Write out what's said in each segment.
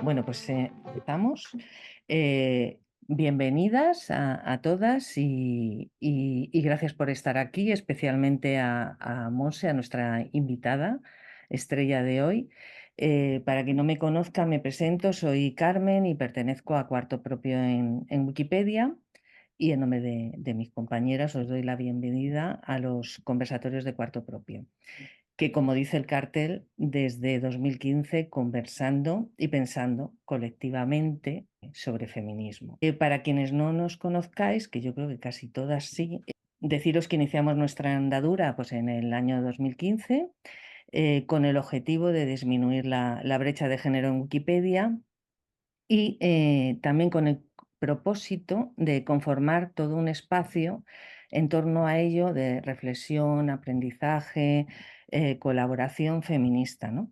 Bueno, pues empezamos. Bienvenidas a todas y gracias por estar aquí, especialmente a Monse, a nuestra invitada estrella de hoy. Para quien no me conozca, me presento, soy Carmen y pertenezco a Cuarto Propio en Wikipedia. Y en nombre de mis compañeras os doy la bienvenida a los conversatorios de Cuarto Propio, que, como dice el cartel, desde 2015 conversando y pensando colectivamente sobre feminismo. Para quienes no nos conozcáis, que yo creo que casi todas sí, deciros que iniciamos nuestra andadura pues, en el año 2015 con el objetivo de disminuir la brecha de género en Wikipedia y también con el propósito de conformar todo un espacio en torno a ello de reflexión, aprendizaje, colaboración feminista, ¿no?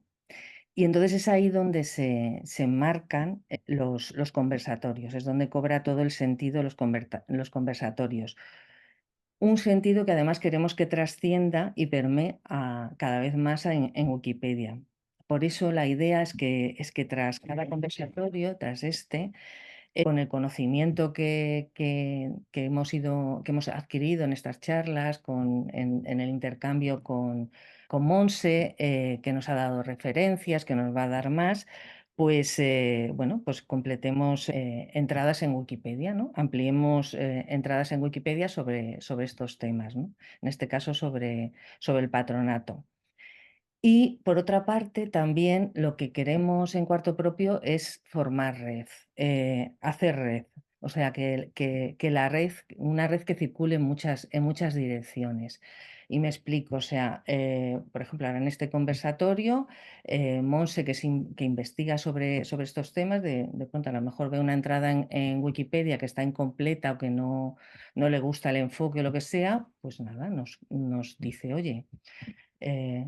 Y entonces es ahí donde se enmarcan los conversatorios, es donde cobra todo el sentido los conversatorios. Un sentido que además queremos que trascienda y permee cada vez más en Wikipedia. Por eso la idea es que tras cada conversatorio, tras con el conocimiento que hemos adquirido en estas charlas, en el intercambio con Monse, que nos ha dado referencias, que nos va a dar más, pues bueno, pues completemos entradas en Wikipedia, ¿no? Ampliemos entradas en Wikipedia sobre estos temas, ¿no? En este caso sobre el patronato. Y por otra parte, también lo que queremos en Cuarto Propio es formar red, hacer red. O sea, que la red, una red que circule en muchas direcciones. Y me explico, o sea, por ejemplo, ahora en este conversatorio, Monse, que investiga sobre estos temas, de pronto a lo mejor ve una entrada en Wikipedia que está incompleta o que no le gusta el enfoque o lo que sea, pues nada, nos dice, oye,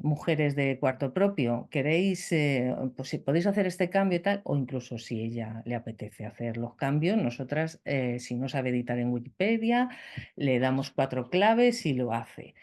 mujeres de Cuarto Propio, ¿queréis, pues si podéis hacer este cambio y tal? O incluso si ella le apetece hacer los cambios, nosotras, si no sabe editar en Wikipedia, le damos 4 claves y lo hace.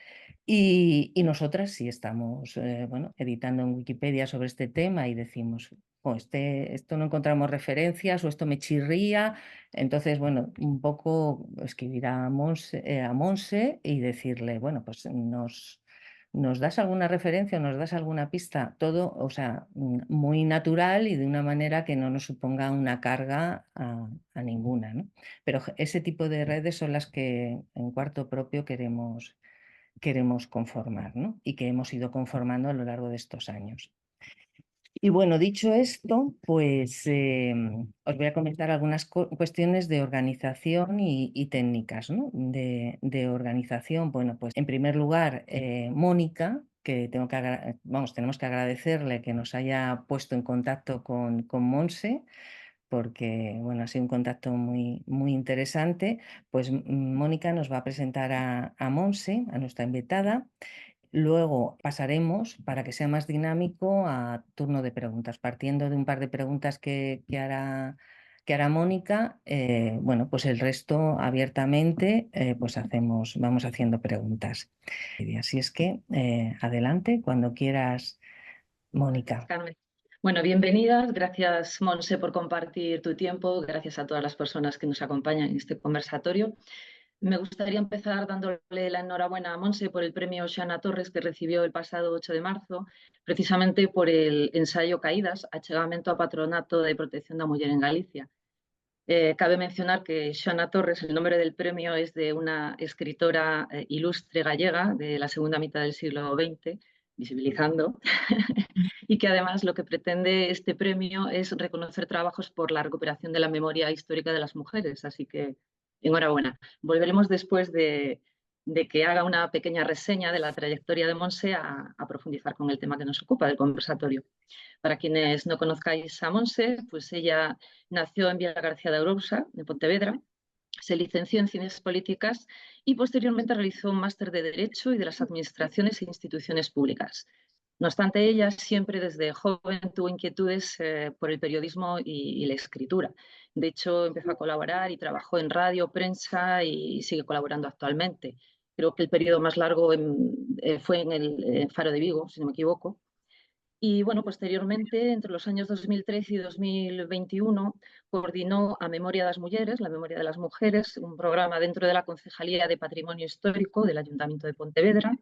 Y nosotras si estamos bueno, editando en Wikipedia sobre este tema y decimos, "Oh, esto no encontramos referencias o esto me chirría", entonces, bueno, un poco escribir a Monse y decirle, bueno, pues ¿nos das alguna referencia o nos das alguna pista? Todo, o sea, muy natural y de una manera que no nos suponga una carga a ninguna, ¿no? Pero ese tipo de redes son las que en Cuarto Propio queremos conformar, ¿no? Y que hemos ido conformando a lo largo de estos años. Y bueno, dicho esto, pues os voy a comentar algunas cuestiones de organización y técnicas, ¿no? De organización. Bueno, pues en primer lugar, Mónica, que tenemos que agradecerle que nos haya puesto en contacto con Monse, porque bueno, ha sido un contacto muy, muy interesante. Pues Mónica nos va a presentar a Monse, a nuestra invitada. Luego pasaremos, para que sea más dinámico, a turno de preguntas, partiendo de un par de preguntas que hará Mónica. Bueno, pues el resto abiertamente, pues vamos haciendo preguntas. Y así es que adelante, cuando quieras, Gracias, Mónica. Carmen. Bueno, bienvenidas. Gracias, Monse, por compartir tu tiempo. Gracias a todas las personas que nos acompañan en este conversatorio. Me gustaría empezar dándole la enhorabuena a Monse por el premio Xana Torres que recibió el pasado 8 de marzo, precisamente por el ensayo Caídas, achegamento a Patronato de Protección da Muller en Galicia. Cabe mencionar que Xana Torres, el nombre del premio, es de una escritora ilustre gallega de la segunda mitad del siglo XX, visibilizando, y que además lo que pretende este premio es reconocer trabajos por la recuperación de la memoria histórica de las mujeres. Así que enhorabuena. Volveremos después de que haga una pequeña reseña de la trayectoria de Monse a profundizar con el tema que nos ocupa del conversatorio. Para quienes no conozcáis a Monse, pues ella nació en Villa García de Arousa, en Pontevedra, se licenció en Ciencias Políticas y posteriormente realizó un máster de Derecho y de las Administraciones e Instituciones Públicas. No obstante, ella siempre desde joven tuvo inquietudes por el periodismo y la escritura. De hecho, empezó a colaborar y trabajó en radio, prensa y sigue colaborando actualmente. Creo que el periodo más largo fue en el Faro de Vigo, si no me equivoco. Y bueno, posteriormente, entre los años 2013 y 2021, coordinó a Memoria das Mulleres, la memoria de las mujeres, un programa dentro de la Concejalía de Patrimonio Histórico del Ayuntamiento de Pontevedra.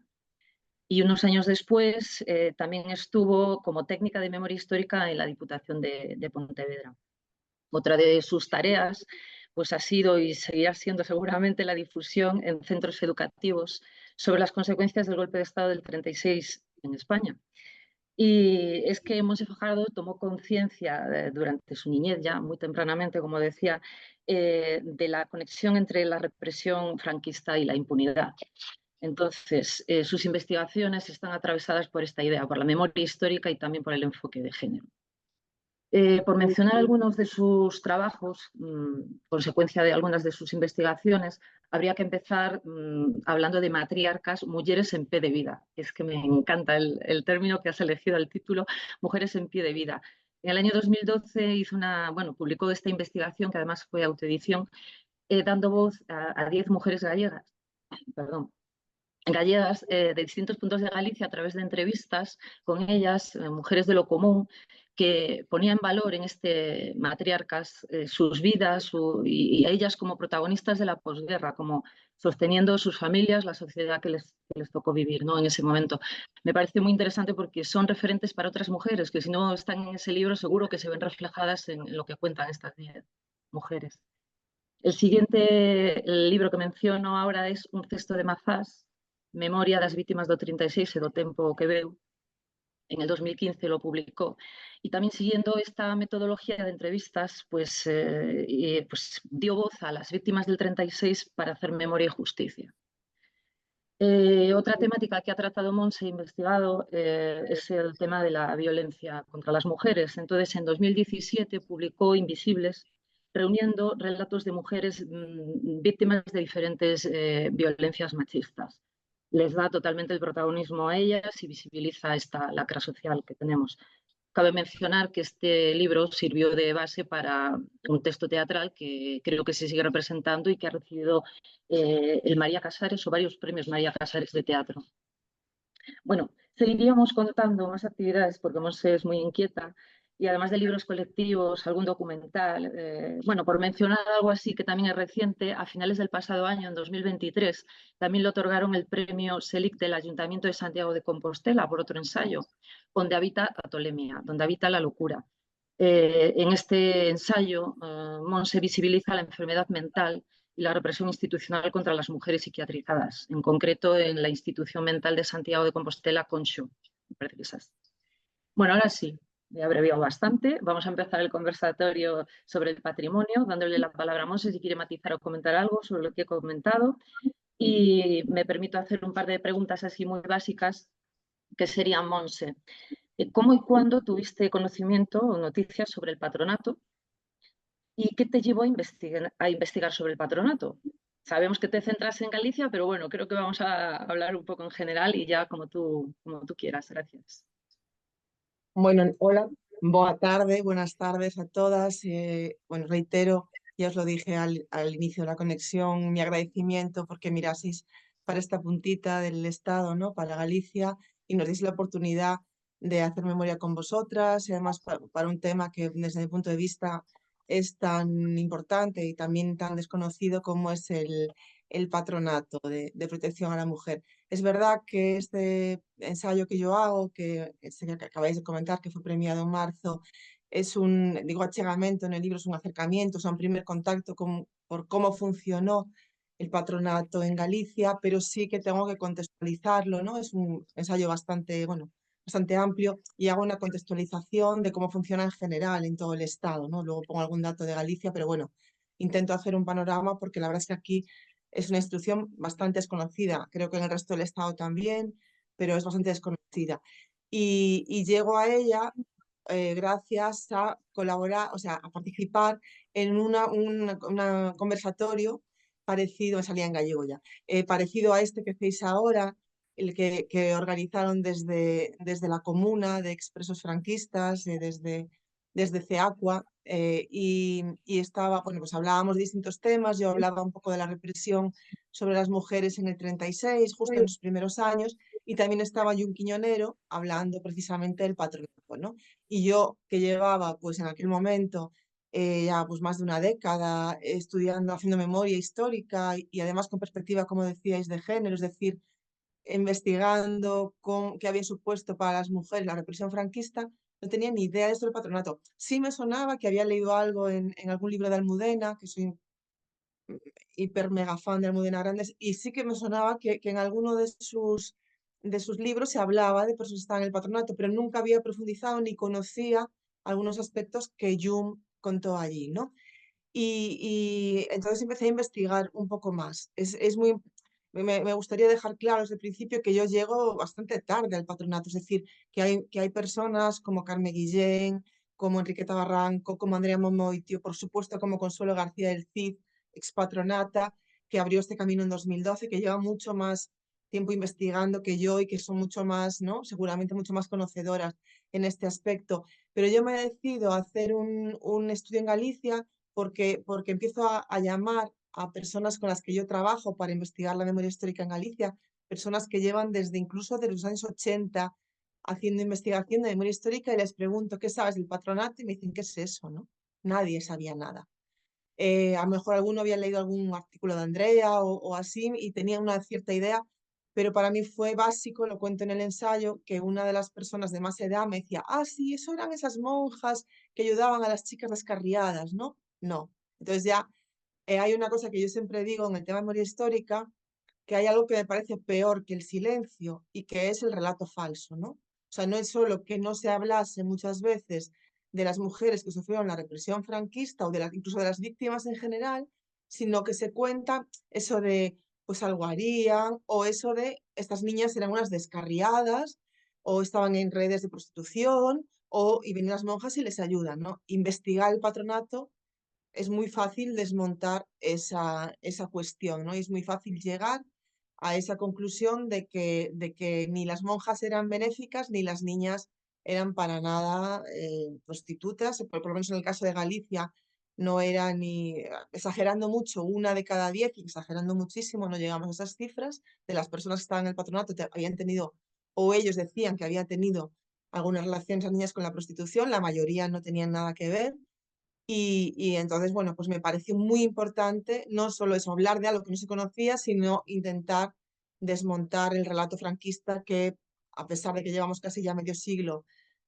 Y unos años después también estuvo como técnica de memoria histórica en la Diputación de Pontevedra. Otra de sus tareas pues, ha sido y seguirá siendo seguramente la difusión en centros educativos sobre las consecuencias del golpe de Estado del 36 en España. Y es que Monse Fajardo tomó conciencia durante su niñez, ya muy tempranamente, como decía, de la conexión entre la represión franquista y la impunidad. Entonces, sus investigaciones están atravesadas por esta idea, por la memoria histórica y también por el enfoque de género. Por mencionar algunos de sus trabajos, consecuencia de algunas de sus investigaciones, habría que empezar hablando de matriarcas, mujeres en pie de vida. Es que me encanta el término que has elegido al título, mujeres en pie de vida. En el año 2012 publicó esta investigación, que además fue autoedición, dando voz a 10 mujeres gallegas, perdón, gallegas de distintos puntos de Galicia a través de entrevistas con ellas, mujeres de lo común, que ponían en valor en este matriarcas sus vidas y a ellas como protagonistas de la posguerra, como sosteniendo sus familias, la sociedad que les tocó vivir, ¿no? En ese momento. Me parece muy interesante porque son referentes para otras mujeres que si no están en ese libro seguro que se ven reflejadas en lo que cuentan estas 10 mujeres. El libro que menciono ahora es Un cesto de mazás, Memoria das vítimas do 36 e do tempo que veu. En el 2015 lo publicó. Y también siguiendo esta metodología de entrevistas, pues dio voz a las víctimas del 36 para hacer memoria y justicia. Otra temática que ha tratado Monse e investigado es el tema de la violencia contra las mujeres. Entonces, en 2017 publicó Invisibles, reuniendo relatos de mujeres víctimas de diferentes violencias machistas. Les da totalmente el protagonismo a ellas y visibiliza esta lacra social que tenemos. Cabe mencionar que este libro sirvió de base para un texto teatral que creo que se sigue representando y que ha recibido el María Casares o varios premios María Casares de teatro. Bueno, seguiríamos contando más actividades porque Monse es muy inquieta y además de libros colectivos, algún documental. Por mencionar algo así que también es reciente, a finales del pasado año, en 2023, también le otorgaron el premio SELIC del Ayuntamiento de Santiago de Compostela por otro ensayo, Donde habita la tolemia, donde habita la locura. En este ensayo, Monse visibiliza la enfermedad mental y la represión institucional contra las mujeres psiquiatrizadas, en concreto en la Institución Mental de Santiago de Compostela, Conxo. Me parece que esas. Bueno, ahora sí, he abreviado bastante. Vamos a empezar el conversatorio sobre el patrimonio, dándole la palabra a Monse si quiere matizar o comentar algo sobre lo que he comentado. Y me permito hacer un par de preguntas así muy básicas, que serían, Monse, ¿cómo y cuándo tuviste conocimiento o noticias sobre el patronato? ¿Y qué te llevó a investigar sobre el patronato? Sabemos que te centras en Galicia, pero bueno, creo que vamos a hablar un poco en general y ya como tú quieras. Gracias. Bueno, hola, buenas tardes a todas. Reitero, ya os lo dije al inicio de la conexión, mi agradecimiento porque miraseis para esta puntita del Estado, ¿no? Para Galicia, y nos deis la oportunidad de hacer memoria con vosotras, y además para un tema que desde mi punto de vista es tan importante y también tan desconocido como es el patronato de protección a la mujer. Es verdad que este ensayo que yo hago, que acabáis de comentar, que fue premiado en marzo, es digo achegamento en el libro, es un acercamiento, es un primer contacto por cómo funcionó el patronato en Galicia, pero sí que tengo que contextualizarlo, ¿no? Es un ensayo bastante amplio y hago una contextualización de cómo funciona en general en todo el Estado, ¿no? Luego pongo algún dato de Galicia, pero bueno, intento hacer un panorama porque la verdad es que aquí es una institución bastante desconocida, creo que en el resto del Estado también, pero es bastante desconocida. Y llego a ella gracias a colaborar, o sea, a participar en un conversatorio parecido, me salía en gallego ya, parecido a este que hacéis ahora, el que organizaron desde la comuna de expresos franquistas, desde CEACUA, y estaba, bueno, pues hablábamos de distintos temas, yo hablaba un poco de la represión sobre las mujeres en el 36, justo en los primeros años, y también estaba Jun Quiñonero hablando precisamente del patronato, ¿no? Y yo que llevaba pues en aquel momento ya pues más de una década estudiando, haciendo memoria histórica y además con perspectiva, como decíais, de género, es decir, investigando qué había supuesto para las mujeres la represión franquista, no tenía ni idea de esto del patronato. Sí me sonaba que había leído algo en algún libro de Almudena, que soy hiper mega fan de Almudena Grandes, y sí que me sonaba que en alguno de sus libros se hablaba de personas que estaban en el patronato, pero nunca había profundizado ni conocía algunos aspectos que Jung contó allí, ¿no? Y entonces empecé a investigar un poco más. Me gustaría dejar claro desde el principio que yo llego bastante tarde al patronato, es decir, que hay personas como Carmen Guillén, como Enriqueta Barranco, como Andrea Momoitio, por supuesto como Consuelo García del Cid, expatronata, que abrió este camino en 2012, que lleva mucho más tiempo investigando que yo y que son mucho más, ¿no? Seguramente mucho más conocedoras en este aspecto. Pero yo me decido a hacer un estudio en Galicia porque empiezo a llamar a personas con las que yo trabajo para investigar la memoria histórica en Galicia, personas que llevan desde incluso de los años 80 haciendo investigación de memoria histórica y les pregunto, ¿qué sabes del patronato? Y me dicen, ¿qué es eso? ¿No? Nadie sabía nada. A lo mejor alguno había leído algún artículo de Andrea o así y tenía una cierta idea, pero para mí fue básico, lo cuento en el ensayo, que una de las personas de más edad me decía, ah, sí, eso eran esas monjas que ayudaban a las chicas descarriadas, ¿no? No. Entonces ya hay una cosa que yo siempre digo en el tema de memoria histórica, que hay algo que me parece peor que el silencio y que es el relato falso, ¿no? O sea, no es solo que no se hablase muchas veces de las mujeres que sufrieron la represión franquista o incluso de las víctimas en general, sino que se cuenta eso de, pues algo harían, o eso de, estas niñas eran unas descarriadas, o estaban en redes de prostitución, y vienen las monjas y les ayudan, ¿no? Investigar el patronato es muy fácil desmontar esa cuestión, ¿no? Y es muy fácil llegar a esa conclusión de que ni las monjas eran benéficas ni las niñas eran para nada prostitutas, por lo menos en el caso de Galicia no era ni, exagerando mucho, 1 de cada 10, exagerando muchísimo, no llegamos a esas cifras, de las personas que estaban en el patronato habían tenido, o ellos decían que habían tenido algunas relaciones a niñas con la prostitución, la mayoría no tenían nada que ver. Y entonces, bueno, pues me pareció muy importante no solo eso, hablar de algo que no se conocía, sino intentar desmontar el relato franquista que, a pesar de que llevamos casi ya medio siglo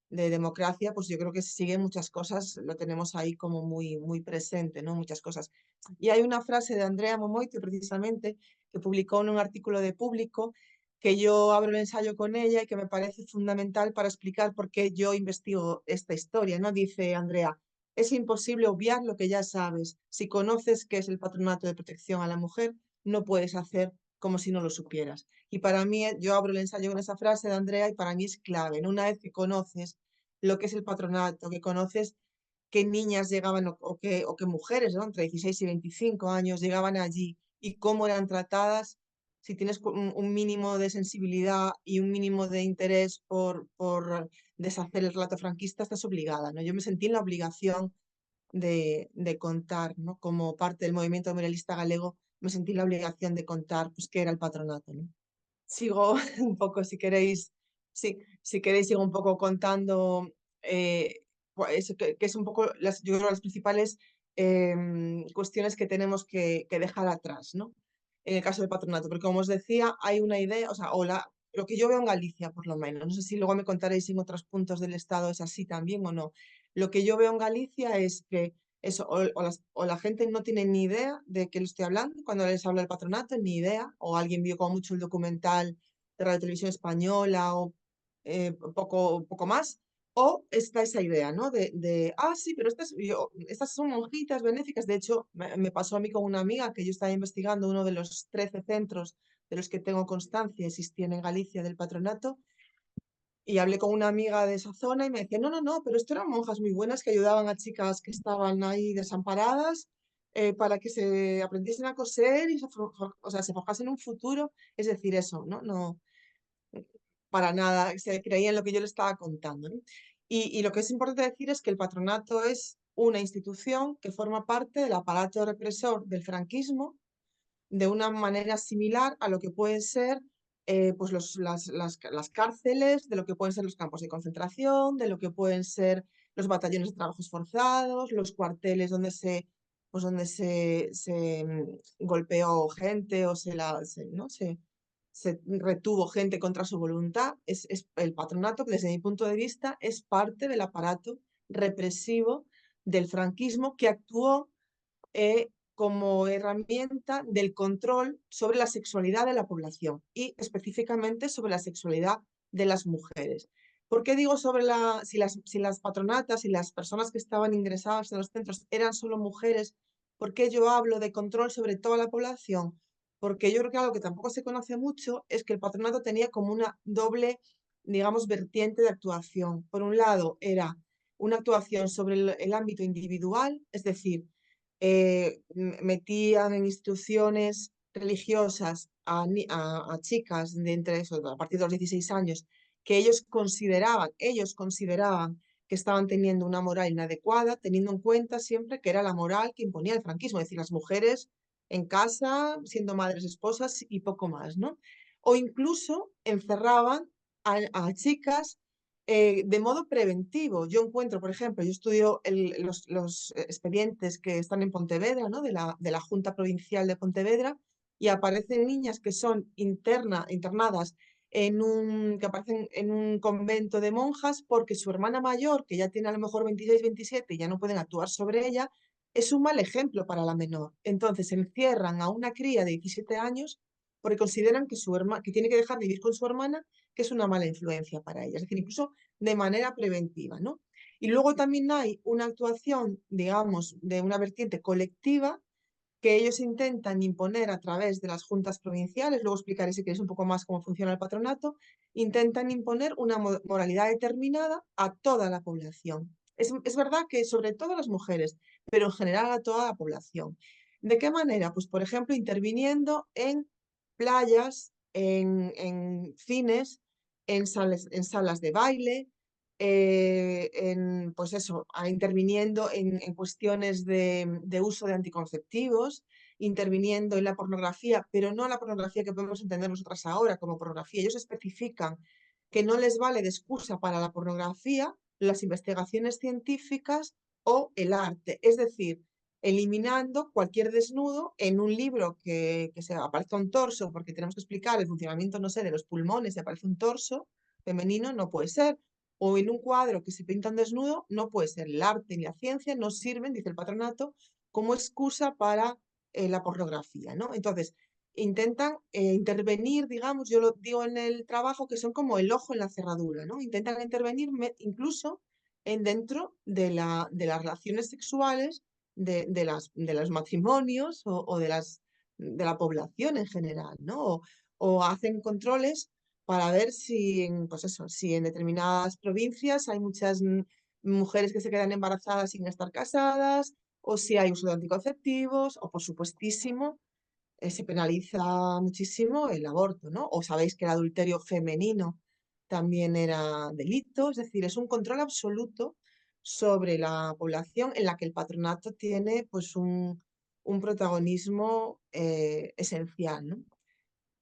de democracia, pues yo creo que se siguen muchas cosas, lo tenemos ahí como muy, muy presente, ¿no? Muchas cosas. Y hay una frase de Andrea Momoitio, precisamente, que publicó en un artículo de Público, que yo abro el ensayo con ella y que me parece fundamental para explicar por qué yo investigo esta historia, ¿no? Dice Andrea, es imposible obviar lo que ya sabes. Si conoces qué es el Patronato de Protección a la Mujer, no puedes hacer como si no lo supieras. Y para mí, yo abro el ensayo con esa frase de Andrea y para mí es clave, ¿no? Una vez que conoces lo que es el patronato, que conoces qué niñas llegaban o qué mujeres, ¿no? Entre 16 y 25 años llegaban allí y cómo eran tratadas, si tienes un mínimo de sensibilidad y un mínimo de interés por deshacer el relato franquista, estás obligada, ¿no? Yo me sentí en la obligación de contar, ¿no? Como parte del movimiento memorialista galego, me sentí en la obligación de contar pues, qué era el patronato, ¿no? Sigo un poco, si queréis, sí, si queréis, sigo un poco contando eso, que es un poco, yo creo, las principales cuestiones que tenemos que dejar atrás, ¿no? En el caso del patronato, porque como os decía, hay una idea, o sea, lo que yo veo en Galicia, por lo menos, no sé si luego me contaréis si en otros puntos del Estado es así también o no. Lo que yo veo en Galicia es que eso, o la gente no tiene ni idea de qué le estoy hablando cuando les hablo del patronato, ni idea, o alguien vio como mucho el documental de Radio Televisión Española o poco más, o está esa idea, ¿no? Sí, pero estas son monjitas benéficas. De hecho, me pasó a mí con una amiga que yo estaba investigando uno de los 13 centros de los que tengo constancia existían en Galicia del patronato, y hablé con una amiga de esa zona y me decía, no, no, no, pero esto eran monjas muy buenas que ayudaban a chicas que estaban ahí desamparadas para que se aprendiesen a coser y o sea, se forjasen un futuro. Es decir, eso, ¿no? No, para nada, se creía en lo que yo le estaba contando, ¿no? Y lo que es importante decir es que el patronato es una institución que forma parte del aparato represor del franquismo de una manera similar a lo que puede ser pues las cárceles, de lo que pueden ser los campos de concentración, de lo que pueden ser los batallones de trabajos forzados, los cuarteles donde se golpeó gente o ¿no? se retuvo gente contra su voluntad. El patronato, que desde mi punto de vista es parte del aparato represivo del franquismo que actuó como herramienta del control sobre la sexualidad de la población y específicamente sobre la sexualidad de las mujeres. ¿Por qué digo si las patronatas y las personas que estaban ingresadas en los centros eran solo mujeres? ¿Por qué yo hablo de control sobre toda la población? Porque yo creo que algo que tampoco se conoce mucho es que el patronato tenía como una doble, digamos, vertiente de actuación. Por un lado, era una actuación sobre el ámbito individual, es decir, metían en instituciones religiosas a chicas de entre eso, a partir de los 16 años, que ellos consideraban que estaban teniendo una moral inadecuada, teniendo en cuenta siempre que era la moral que imponía el franquismo, es decir, las mujeres en casa, siendo madres, esposas y poco más, ¿no? O incluso encerraban a chicas de modo preventivo. Yo encuentro, por ejemplo, yo estudio los expedientes que están en Pontevedra, ¿no? de la Junta Provincial de Pontevedra, y aparecen niñas que son internadas que aparecen en un convento de monjas porque su hermana mayor, que ya tiene a lo mejor 26, 27 y ya no pueden actuar sobre ella, es un mal ejemplo para la menor. Entonces encierran a una cría de 17 años porque consideran que tiene que dejar de vivir con su hermana, que es una mala influencia para ella. Es decir, incluso de manera preventiva, ¿no? Y luego también hay una actuación, digamos, de una vertiente colectiva que ellos intentan imponer a través de las juntas provinciales, luego explicaré si queréis un poco más cómo funciona el patronato, intentan imponer una moralidad determinada a toda la población. Es verdad que sobre todo a las mujeres, pero en general a toda la población. ¿De qué manera? Pues, por ejemplo, interviniendo en playas, en cines, en salas de baile, pues eso, interviniendo en cuestiones de uso de anticonceptivos, interviniendo en la pornografía, pero no la pornografía que podemos entender nosotras ahora como pornografía. Ellos especifican que no les vale de excusa para la pornografía las investigaciones científicas o el arte, es decir, eliminando cualquier desnudo en un libro que se aparezca un torso, porque tenemos que explicar el funcionamiento, no sé, de los pulmones, si aparece un torso femenino, no puede ser, o en un cuadro que se pinta un desnudo, no puede ser. El arte ni la ciencia no sirven, dice el patronato, como excusa para la pornografía, ¿no? Entonces, intentan intervenir, digamos, yo lo digo en el trabajo, que son como el ojo en la cerradura, ¿no? Intentan intervenir incluso dentro de las relaciones sexuales de los matrimonios o de la población en general, ¿no? O hacen controles para ver pues eso, si en determinadas provincias hay muchas mujeres que se quedan embarazadas sin estar casadas, o si hay uso de anticonceptivos, o por supuestísimo, se penaliza muchísimo el aborto, ¿no? O sabéis que el adulterio femenino también era delito, es decir, es un control absoluto sobre la población en la que el patronato tiene pues un protagonismo esencial, ¿no?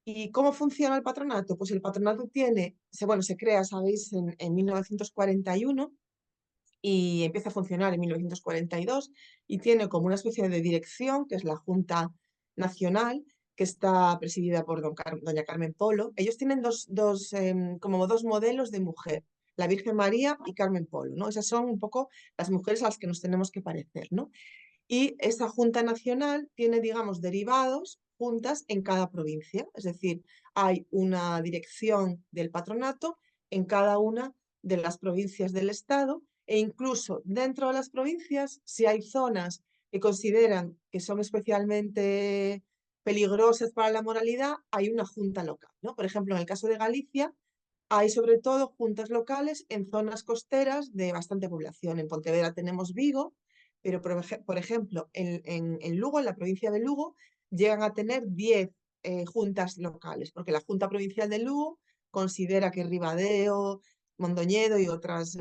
¿Y cómo funciona el patronato? Pues el patronato se crea, sabéis, en 1941 y empieza a funcionar en 1942 y tiene como una especie de dirección, que es la Junta Nacional, que está presidida por doña Carmen Polo. Ellos tienen como dos modelos de mujer, la Virgen María y Carmen Polo, ¿no? Esas son un poco las mujeres a las que nos tenemos que parecer, ¿no? Y esa Junta Nacional tiene, digamos, derivados, juntas en cada provincia. Es decir, hay una dirección del patronato en cada una de las provincias del Estado e incluso dentro de las provincias, si hay zonas que consideran que son especialmente peligrosas para la moralidad, hay una junta local, ¿no? Por ejemplo, en el caso de Galicia, hay sobre todo juntas locales en zonas costeras de bastante población. En Pontevedra tenemos Vigo, pero por ejemplo, en Lugo, en la provincia de Lugo, llegan a tener 10 juntas locales, porque la Junta Provincial de Lugo considera que Ribadeo, Mondoñedo y otras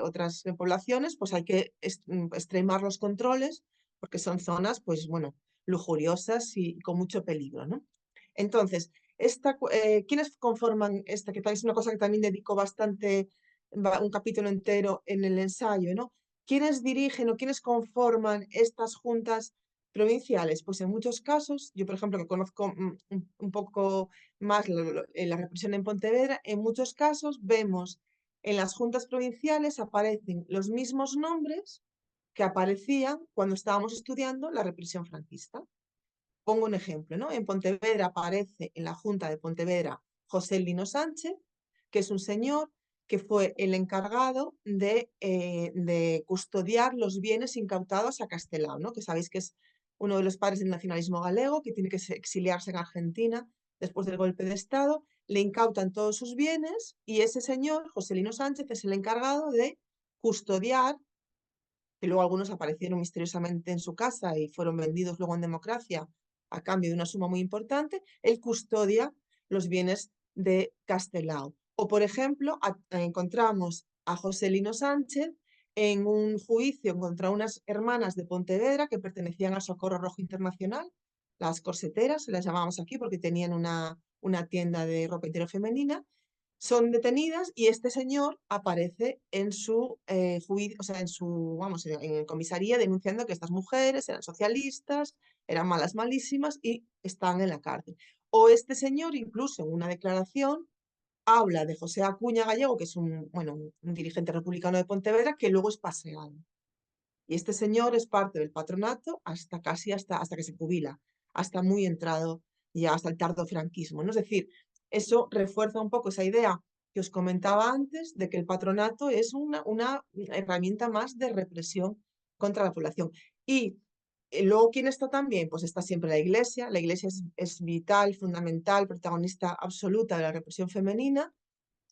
poblaciones, pues hay que extremar los controles, porque son zonas, pues bueno, lujuriosas y con mucho peligro, ¿no? Entonces, ¿quiénes conforman esta? Que es una cosa que también dedico bastante, un capítulo entero en el ensayo, ¿no? ¿Quiénes dirigen o quiénes conforman estas juntas provinciales? Pues en muchos casos, yo por ejemplo que conozco un poco más la represión en Pontevedra, en muchos casos vemos en las juntas provinciales aparecen los mismos nombres que aparecían cuando estábamos estudiando la represión franquista. Pongo un ejemplo, ¿no? En Pontevedra aparece en la Junta de Pontevedra José Lino Sánchez, que es un señor que fue el encargado de custodiar los bienes incautados a Castelao, ¿no? Que sabéis que es uno de los padres del nacionalismo galego, que tiene que exiliarse en Argentina después del golpe de Estado, le incautan todos sus bienes y ese señor, José Lino Sánchez, es el encargado de custodiar, que luego algunos aparecieron misteriosamente en su casa y fueron vendidos luego en democracia a cambio de una suma muy importante, él custodia los bienes de Castelao. O, por ejemplo, encontramos a José Lino Sánchez en un juicio contra unas hermanas de Pontevedra que pertenecían al Socorro Rojo Internacional, las corseteras, se las llamábamos aquí porque tenían una tienda de ropa interior femenina. Son detenidas y este señor aparece en su juicio, o sea, vamos, en comisaría denunciando que estas mujeres eran socialistas, eran malas, malísimas y están en la cárcel. O este señor, incluso en una declaración, habla de José Acuña Gallego, que es un dirigente republicano de Pontevedra, que luego es paseado. Y este señor es parte del patronato hasta que se jubila, hasta muy entrado ya hasta el tardofranquismo, ¿no? Es decir, eso refuerza un poco esa idea que os comentaba antes de que el patronato es una herramienta más de represión contra la población. Y luego, ¿quién está también? Pues está siempre la iglesia es vital, fundamental, protagonista absoluta de la represión femenina,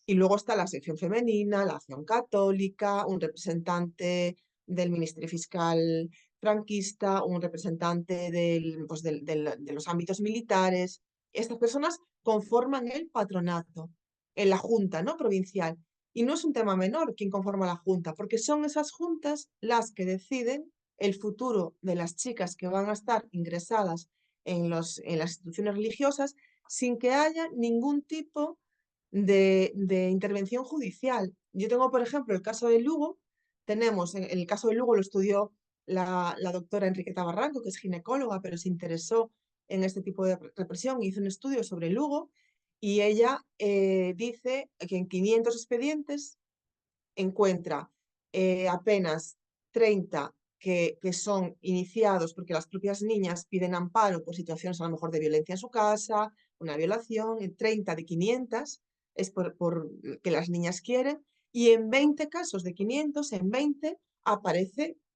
y luego está la sección femenina, la acción católica, un representante del Ministerio Fiscal franquista, un representante de los ámbitos militares. Estas personas conforman el patronato, en la junta, ¿no? Provincial. Y no es un tema menor quién conforma la junta, porque son esas juntas las que deciden el futuro de las chicas que van a estar ingresadas en las instituciones religiosas sin que haya ningún tipo de intervención judicial. Yo tengo, por ejemplo, el caso de Lugo. Tenemos, en el caso de Lugo lo estudió la doctora Enriqueta Barranco, que es ginecóloga, pero se interesó en este tipo de represión, hizo un estudio sobre Lugo y ella dice que en 500 expedientes encuentra apenas 30 que son iniciados porque las propias niñas piden amparo por situaciones a lo mejor de violencia en su casa, una violación, en 30 de 500 es por que las niñas quieren, y en 20 casos de 500, en 20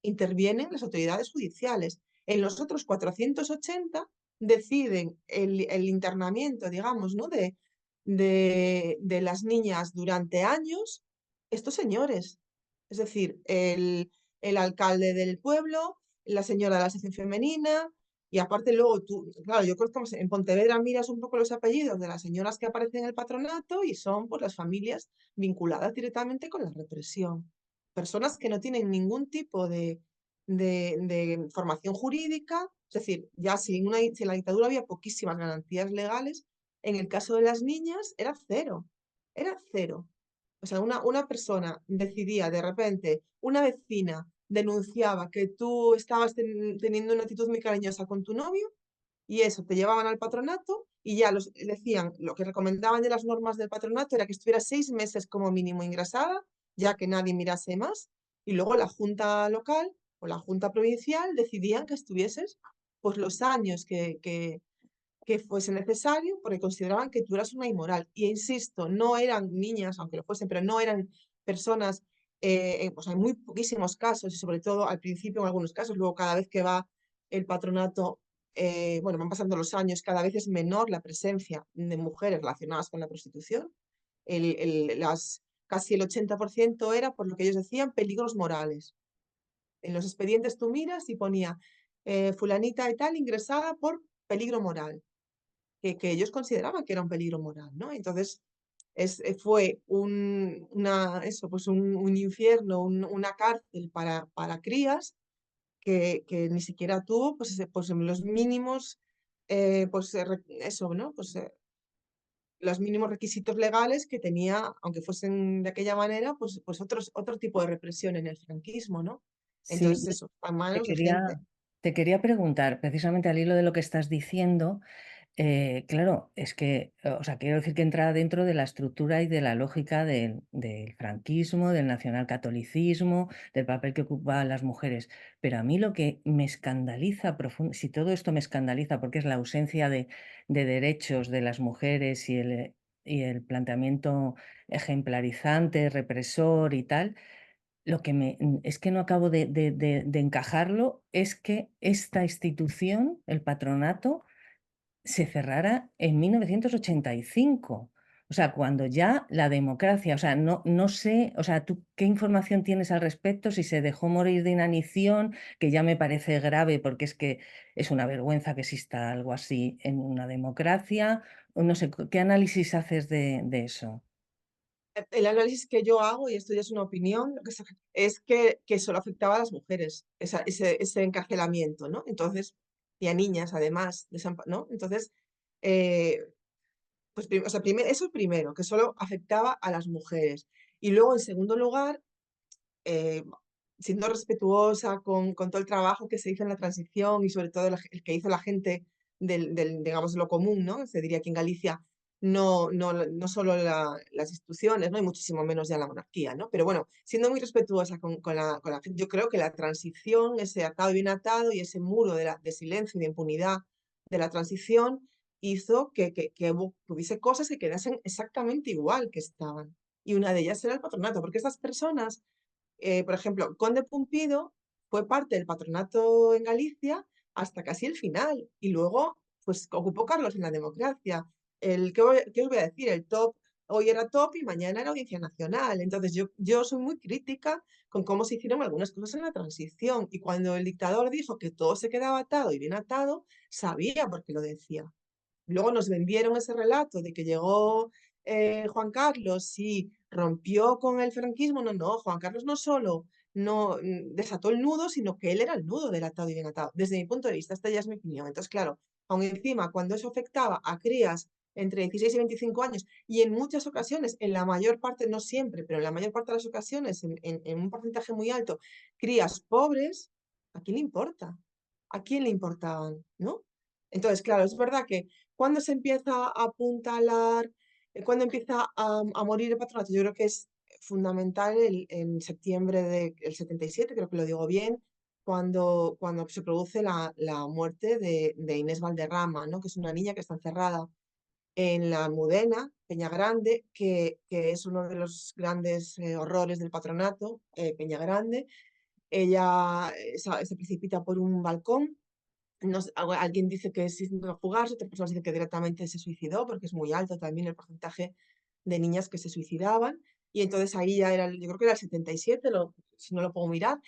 intervienen las autoridades judiciales. En los otros 480 deciden el internamiento, digamos, ¿no? de las niñas durante años estos señores. Es decir, el alcalde del pueblo, la señora de la sección femenina, y aparte luego tú, claro, yo creo que en Pontevedra miras un poco los apellidos de las señoras que aparecen en el patronato y son pues las familias vinculadas directamente con la represión. Personas que no tienen ningún tipo de formación jurídica, es decir, ya si en la dictadura había poquísimas garantías legales, en el caso de las niñas era cero. O sea, una persona decidía de repente, una vecina denunciaba que tú estabas teniendo una actitud muy cariñosa con tu novio y eso, te llevaban al patronato y ya decían, lo que recomendaban de las normas del patronato era que estuviera 6 meses como mínimo ingresada, ya que nadie mirase más, y luego la junta local o la junta provincial decidían que estuvieses pues los años que fuese necesario, porque consideraban que tú eras una inmoral. Y insisto, no eran niñas, aunque lo fuesen, pero no eran personas, pues hay muy poquísimos casos, y sobre todo al principio en algunos casos, luego cada vez que va el patronato, bueno, van pasando los años, cada vez es menor la presencia de mujeres relacionadas con la prostitución. Casi el 80% era, por lo que ellos decían, peligros morales. En los expedientes tú miras y ponía fulanita y tal ingresada por peligro moral que ellos consideraban que era un peligro moral, ¿no? Entonces, fue un infierno, una cárcel para crías que ni siquiera tuvo pues los mínimos, eso, ¿no? los mínimos requisitos legales que tenía, aunque fuesen de aquella manera, pues otro tipo de represión en el franquismo, ¿no? Sí, Entonces eso, a te manos de quería, gente. te quería preguntar, precisamente al hilo de lo que estás diciendo. Claro, es que, o sea, quiero decir que entra dentro de la estructura y de la lógica del franquismo, del nacionalcatolicismo, del papel que ocupaban las mujeres. Pero a mí lo que me escandaliza si todo esto me escandaliza, porque es la ausencia de derechos de las mujeres y el planteamiento ejemplarizante, represor y tal, es que no acabo de encajarlo, es que esta institución, el patronato, se cerrara en 1985. O sea, cuando ya la democracia, o sea, no sé, o sea, ¿tú qué información tienes al respecto? Si se dejó morir de inanición, que ya me parece grave porque es que es una vergüenza que exista algo así en una democracia, o no sé, ¿qué análisis haces de eso? El análisis que yo hago, y esto ya es una opinión, es que solo afectaba a las mujeres, ese encarcelamiento, ¿no? Entonces, y a niñas además, ¿no? Entonces, eh, pues, o sea, eso primero, que solo afectaba a las mujeres. Y luego, en segundo lugar, eh, siendo respetuosa con todo el trabajo que se hizo en la transición y sobre todo el que hizo la gente digamos, de lo común, ¿no? Se diría que en Galicia no solo las instituciones, ¿no? Y muchísimo menos ya la monarquía, ¿no? Pero bueno, siendo muy respetuosa con la gente, yo creo que la transición, ese atado y bien atado y ese muro de silencio y de impunidad de la transición hizo que hubiese cosas que quedasen exactamente igual que estaban. Y una de ellas era el patronato, porque estas personas por ejemplo, Conde Pumpido fue parte del patronato en Galicia hasta casi el final y luego pues ocupó cargos en la democracia. ¿Qué os voy a decir? El top hoy era top y mañana era Audiencia Nacional. Entonces yo soy muy crítica con cómo se hicieron algunas cosas en la transición y cuando el dictador dijo que todo se quedaba atado y bien atado, sabía por qué lo decía. Luego nos vendieron ese relato de que llegó Juan Carlos y rompió con el franquismo. No, no, Juan Carlos no solo no desató el nudo, sino que él era el nudo del atado y bien atado. Desde mi punto de vista, esta ya es mi opinión. Entonces, claro, aun encima, cuando eso afectaba a crías entre 16 y 25 años, y en muchas ocasiones, en la mayor parte, no siempre, pero en la mayor parte de las ocasiones, en un porcentaje muy alto, crías pobres, ¿a quién le importa? ¿A quién le importaban? ¿No? Entonces, claro, es verdad que cuando se empieza a apuntalar, cuando empieza a morir el patronato, yo creo que es fundamental en septiembre del 77, creo que lo digo bien, cuando se produce la muerte de Inés Valderrama, ¿no? Que es una niña que está encerrada en la Almudena, Peña Grande, que es uno de los grandes horrores del patronato, Peña Grande. Ella se precipita por un balcón, alguien dice que es intentó fugarse, otras personas dicen que directamente se suicidó porque es muy alto también el porcentaje de niñas que se suicidaban. Y entonces ahí ya era, yo creo que era el 77, si no lo puedo mirar.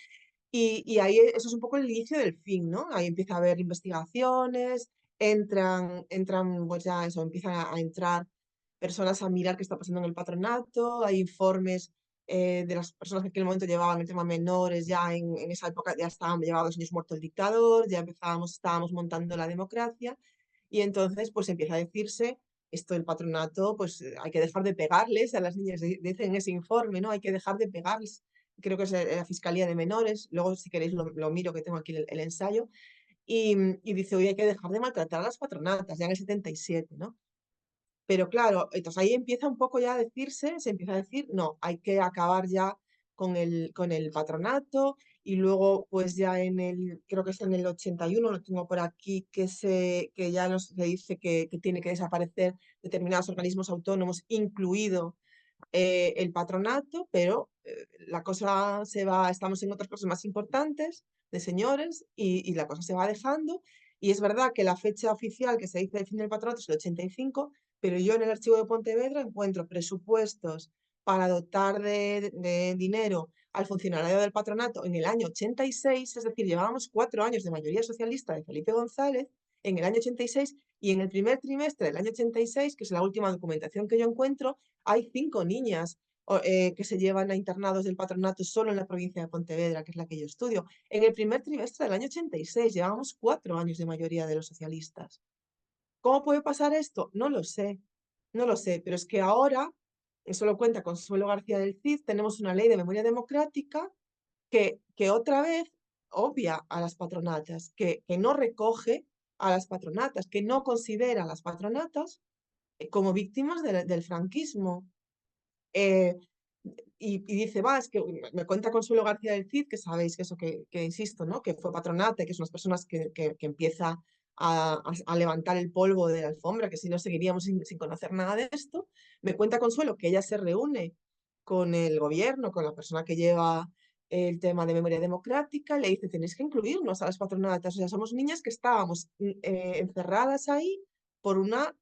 Y ahí eso es un poco el inicio del fin, ¿no? Ahí empieza a haber investigaciones, entran pues ya eso, empiezan a entrar personas a mirar qué está pasando en el patronato, hay informes de las personas que en aquel momento llevaban el tema menores, ya en esa época ya estaban, llevaba 2 años muerto el dictador, ya estábamos montando la democracia, y entonces pues empieza a decirse, esto del patronato, pues hay que dejar de pegarles a las niñas, dicen en ese informe, ¿no? Hay que dejar de pegarles, creo que es la Fiscalía de Menores, luego si queréis lo miro que tengo aquí el ensayo, y dice, hoy hay que dejar de maltratar a las patronatas, ya en el 77, ¿no? Pero claro, entonces ahí empieza un poco ya a decirse, se empieza a decir, no, hay que acabar ya con el patronato y luego pues ya creo que es en el 81, lo tengo por aquí, que ya se dice que tiene que desaparecer determinados organismos autónomos, incluido el patronato, pero la cosa estamos en otras cosas más importantes de señores y la cosa se va dejando. Y es verdad que la fecha oficial que se dice del fin del patronato es el 85, pero yo en el archivo de Pontevedra encuentro presupuestos para dotar de dinero al funcionario del patronato en el año 86, es decir, llevábamos 4 años de mayoría socialista de Felipe González en el año 86 y en el primer trimestre del año 86, que es la última documentación que yo encuentro, hay 5 niñas que se llevan a internados del patronato solo en la provincia de Pontevedra, que es la que yo estudio. En el primer trimestre del año 86 llevábamos 4 años de mayoría de los socialistas. ¿Cómo puede pasar esto? No lo sé. No lo sé, pero es que ahora, eso lo cuenta Consuelo García del Cid, tenemos una ley de memoria democrática que otra vez obvia a las patronatas, que no recoge a las patronatas, que no considera a las patronatas como víctimas del franquismo. Eh, y dice, va, es que me cuenta Consuelo García del Cid, que sabéis que eso que insisto, ¿no? Que fue patronata, que son las personas que empieza a levantar el polvo de la alfombra, que si no seguiríamos sin conocer nada de esto. Me cuenta Consuelo que ella se reúne con el gobierno, con la persona que lleva el tema de memoria democrática, le dice, tenéis que incluirnos a las patronatas, o sea, somos niñas que estábamos encerradas ahí por una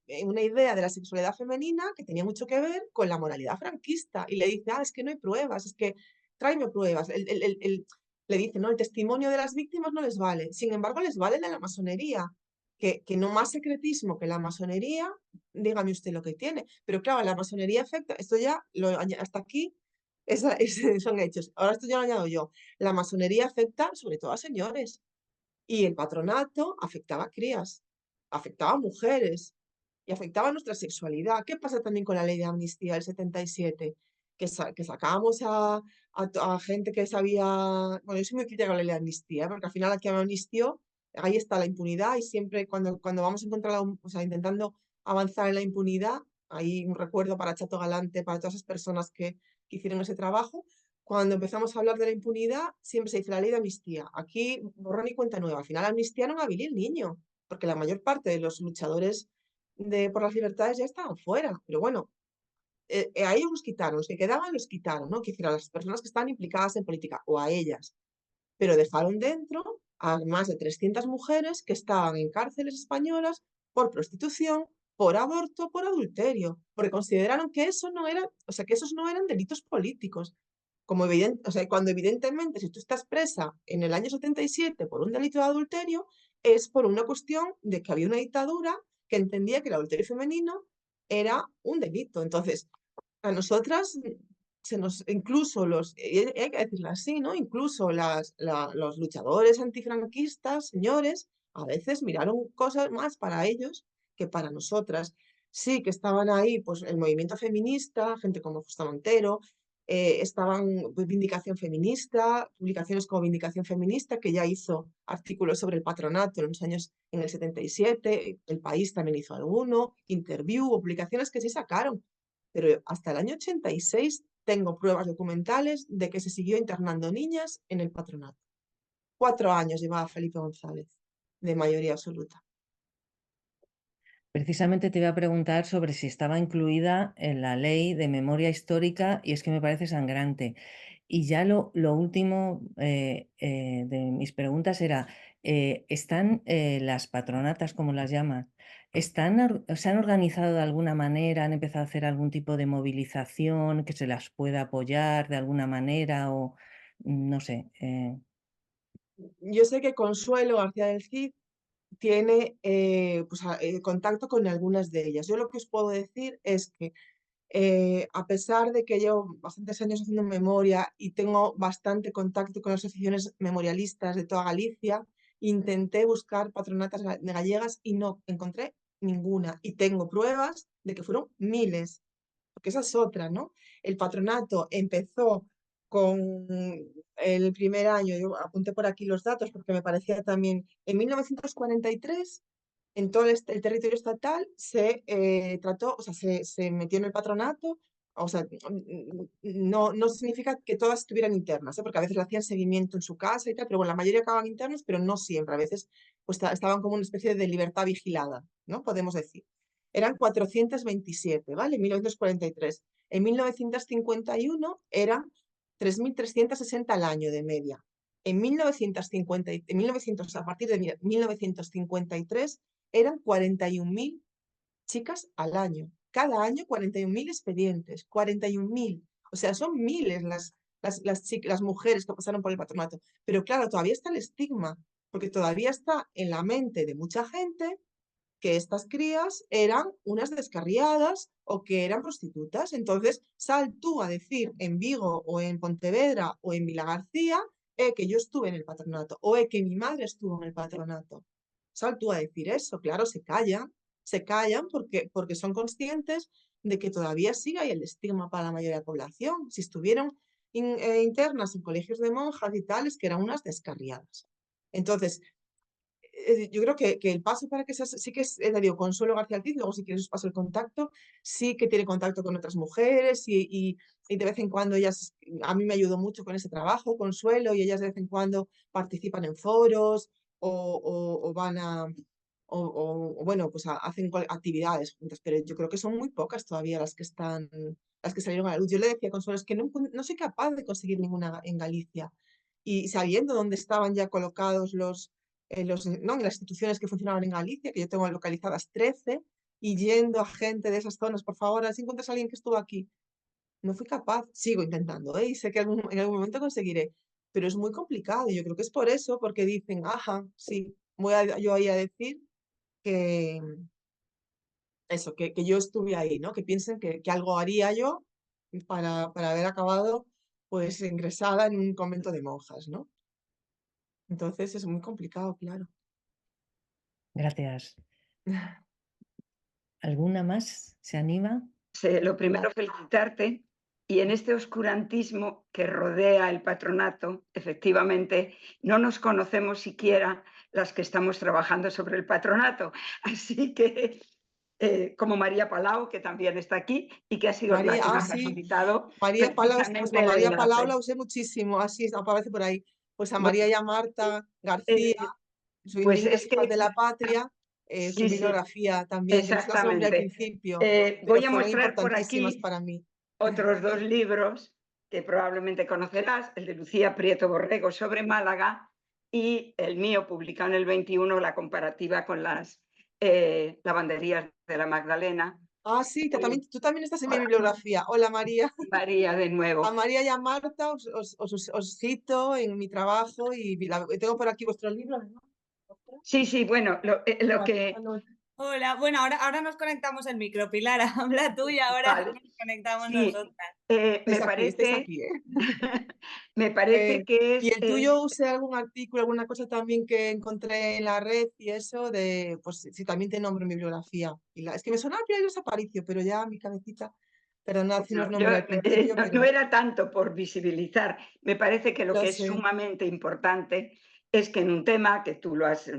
idea de la sexualidad femenina que tenía mucho que ver con la moralidad franquista. Y le dice, es que no hay pruebas, es que tráeme pruebas. Le dice, no, el testimonio de las víctimas no les vale. Sin embargo, les vale el de la masonería. Que no más secretismo que la masonería, dígame usted lo que tiene. Pero claro, la masonería afecta, esto ya, hasta aquí son hechos. Ahora esto ya lo añado yo. La masonería afecta sobre todo a señores. Y el patronato afectaba a crías, afectaba a mujeres y afectaba a nuestra sexualidad. ¿Qué pasa también con la ley de amnistía del 77? Que sacábamos a gente que sabía. Bueno, yo soy muy crítica con la ley de amnistía, porque al final aquí me amnistió, ahí está la impunidad y siempre cuando vamos a encontrar, o sea, intentando avanzar en la impunidad, hay un recuerdo para Chato Galante, para todas esas personas que hicieron ese trabajo. Cuando empezamos a hablar de la impunidad, siempre se dice la ley de amnistía. Aquí, borrón y cuenta nueva. Al final amnistiaron a Billy el Niño, porque la mayor parte de los luchadores por las libertades ya estaban fuera. Pero bueno, a ellos los quitaron, los que quedaban los quitaron, ¿no? Que decir, a las personas que estaban implicadas en política o a ellas. Pero dejaron dentro a más de 300 mujeres que estaban en cárceles españolas por prostitución, por aborto, por adulterio, porque consideraron que eso no era, o sea, que esos no eran delitos políticos. Como o sea, cuando evidentemente si tú estás presa en el año 77 por un delito de adulterio, es por una cuestión de que había una dictadura que entendía que el adulterio femenino era un delito. Entonces, a nosotras incluso hay que decirlo así, ¿no? Incluso los luchadores antifranquistas, señores, a veces miraron cosas más para ellos que para nosotras. Sí que estaban ahí, pues, el movimiento feminista, gente como Justa Montero, estaban pues, Vindicación Feminista, publicaciones como Vindicación Feminista, que ya hizo artículos sobre el patronato en los años, en el 77, El País también hizo alguno, Interview, publicaciones que sí sacaron, pero hasta el año 86 tengo pruebas documentales de que se siguió internando niñas en el patronato. 4 años llevaba Felipe González, de mayoría absoluta. Precisamente te iba a preguntar sobre si estaba incluida en la ley de memoria histórica y es que me parece sangrante. Y ya lo último de mis preguntas era, ¿están las patronatas, como las llamas, se han organizado de alguna manera, han empezado a hacer algún tipo de movilización que se las pueda apoyar de alguna manera o no sé? Yo sé que Consuelo García del Cid tiene pues, contacto con algunas de ellas. Yo lo que os puedo decir es que a pesar de que llevo bastantes años haciendo memoria y tengo bastante contacto con las asociaciones memorialistas de toda Galicia, intenté buscar patronatas gallegas y no encontré ninguna. Y tengo pruebas de que fueron miles, porque esa es otra, ¿no? El patronato empezó con el primer año, yo apunté por aquí los datos porque me parecía también, en 1943 en todo el territorio estatal se trató, o sea, se metió en el patronato, o sea, no significa que todas estuvieran internas, ¿eh? Porque a veces le hacían seguimiento en su casa y tal, pero bueno, la mayoría acababan internos, pero no siempre, a veces pues estaban como una especie de libertad vigilada, ¿no? Podemos decir. Eran 427, ¿vale? En 1943. En 1951 eran 3.360 al año de media. En 1950, a partir de 1953 eran 41.000 chicas al año. Cada año 41.000 expedientes, 41.000. O sea, son miles las mujeres que pasaron por el patronato. Pero claro, todavía está el estigma, porque todavía está en la mente de mucha gente que estas crías eran unas descarriadas o que eran prostitutas. Entonces, sal tú a decir en Vigo o en Pontevedra o en Vilagarcía que yo estuve en el patronato o que mi madre estuvo en el patronato. Sal tú a decir eso, claro, se callan, se callan porque son conscientes de que todavía sigue ahí el estigma para la mayoría de la población. Si estuvieron internas en colegios de monjas y tales, que eran unas descarriadas. Entonces, yo creo que el paso para que seas, sí que es, le digo, Consuelo García Ortiz, luego si quieres os paso el contacto, sí que tiene contacto con otras mujeres y de vez en cuando ellas, a mí me ayudó mucho con ese trabajo, Consuelo, y ellas de vez en cuando participan en foros o van a, o, bueno, pues hacen actividades juntas, pero yo creo que son muy pocas todavía las que salieron a la luz. Yo le decía a Consuelo, es que no soy capaz de conseguir ninguna en Galicia. Y sabiendo dónde estaban ya colocados ¿no? en las instituciones que funcionaban en Galicia, que yo tengo localizadas 13, y yendo a gente de esas zonas, por favor, a ver si encuentras a alguien que estuvo aquí. No fui capaz, sigo intentando, ¿eh? Y sé que en algún momento conseguiré, pero es muy complicado. Y yo creo que es por eso, porque dicen, ajá, sí, yo ahí a decir que eso, que yo estuve ahí, ¿no? Que piensen que algo haría yo para haber acabado pues ingresada en un convento de monjas, ¿no? Entonces es muy complicado, claro. Gracias. ¿Alguna más se anima? Lo primero, felicitarte. Y en este oscurantismo que rodea el patronato, efectivamente, no nos conocemos siquiera las que estamos trabajando sobre el patronato. Así que, como María Palau, que también está aquí y que ha sido la María, que nos ha sí, facilitado María Palau, pues precisamente a el María Palau la enlace. usé muchísimo, así aparece por ahí. Pues a Bueno, María y a Marta García, eh, su pues es Indignas Hijas de que, la Patria, su sí, sí, bibliografía también, que no se las nombré al exactamente. principio, pero Voy a fueron mostrar por importantísimas aquí para mí. otros dos libros que probablemente conocerás, el de Lucía Prieto Borrego sobre Málaga y el mío, publicado en el 21, la comparativa con las lavanderías de la Magdalena. Ah, sí, tú también estás en mi bibliografía. Hola María. María, de A nuevo. María y a Marta os cito en mi trabajo y tengo por aquí vuestro libro, ¿no? Sí, sí, bueno, lo que... Hola, bueno, ahora nos conectamos el micro, Pilar, habla tú y ahora Vale, nos conectamos sí, nosotras. Estáis aquí, ¿eh? me parece que Y es... el tuyo usé algún artículo, alguna cosa también que encontré en la red y eso pues si también te nombro en mi bibliografía. Es que me sonaba Pilar Aparicio, pero ya mi cabecita, perdonad si no os Bueno, yo, nombré al principio, no, pero no era tanto por visibilizar, me parece que lo lo que es sé. sumamente importante es que en un tema que tú lo has,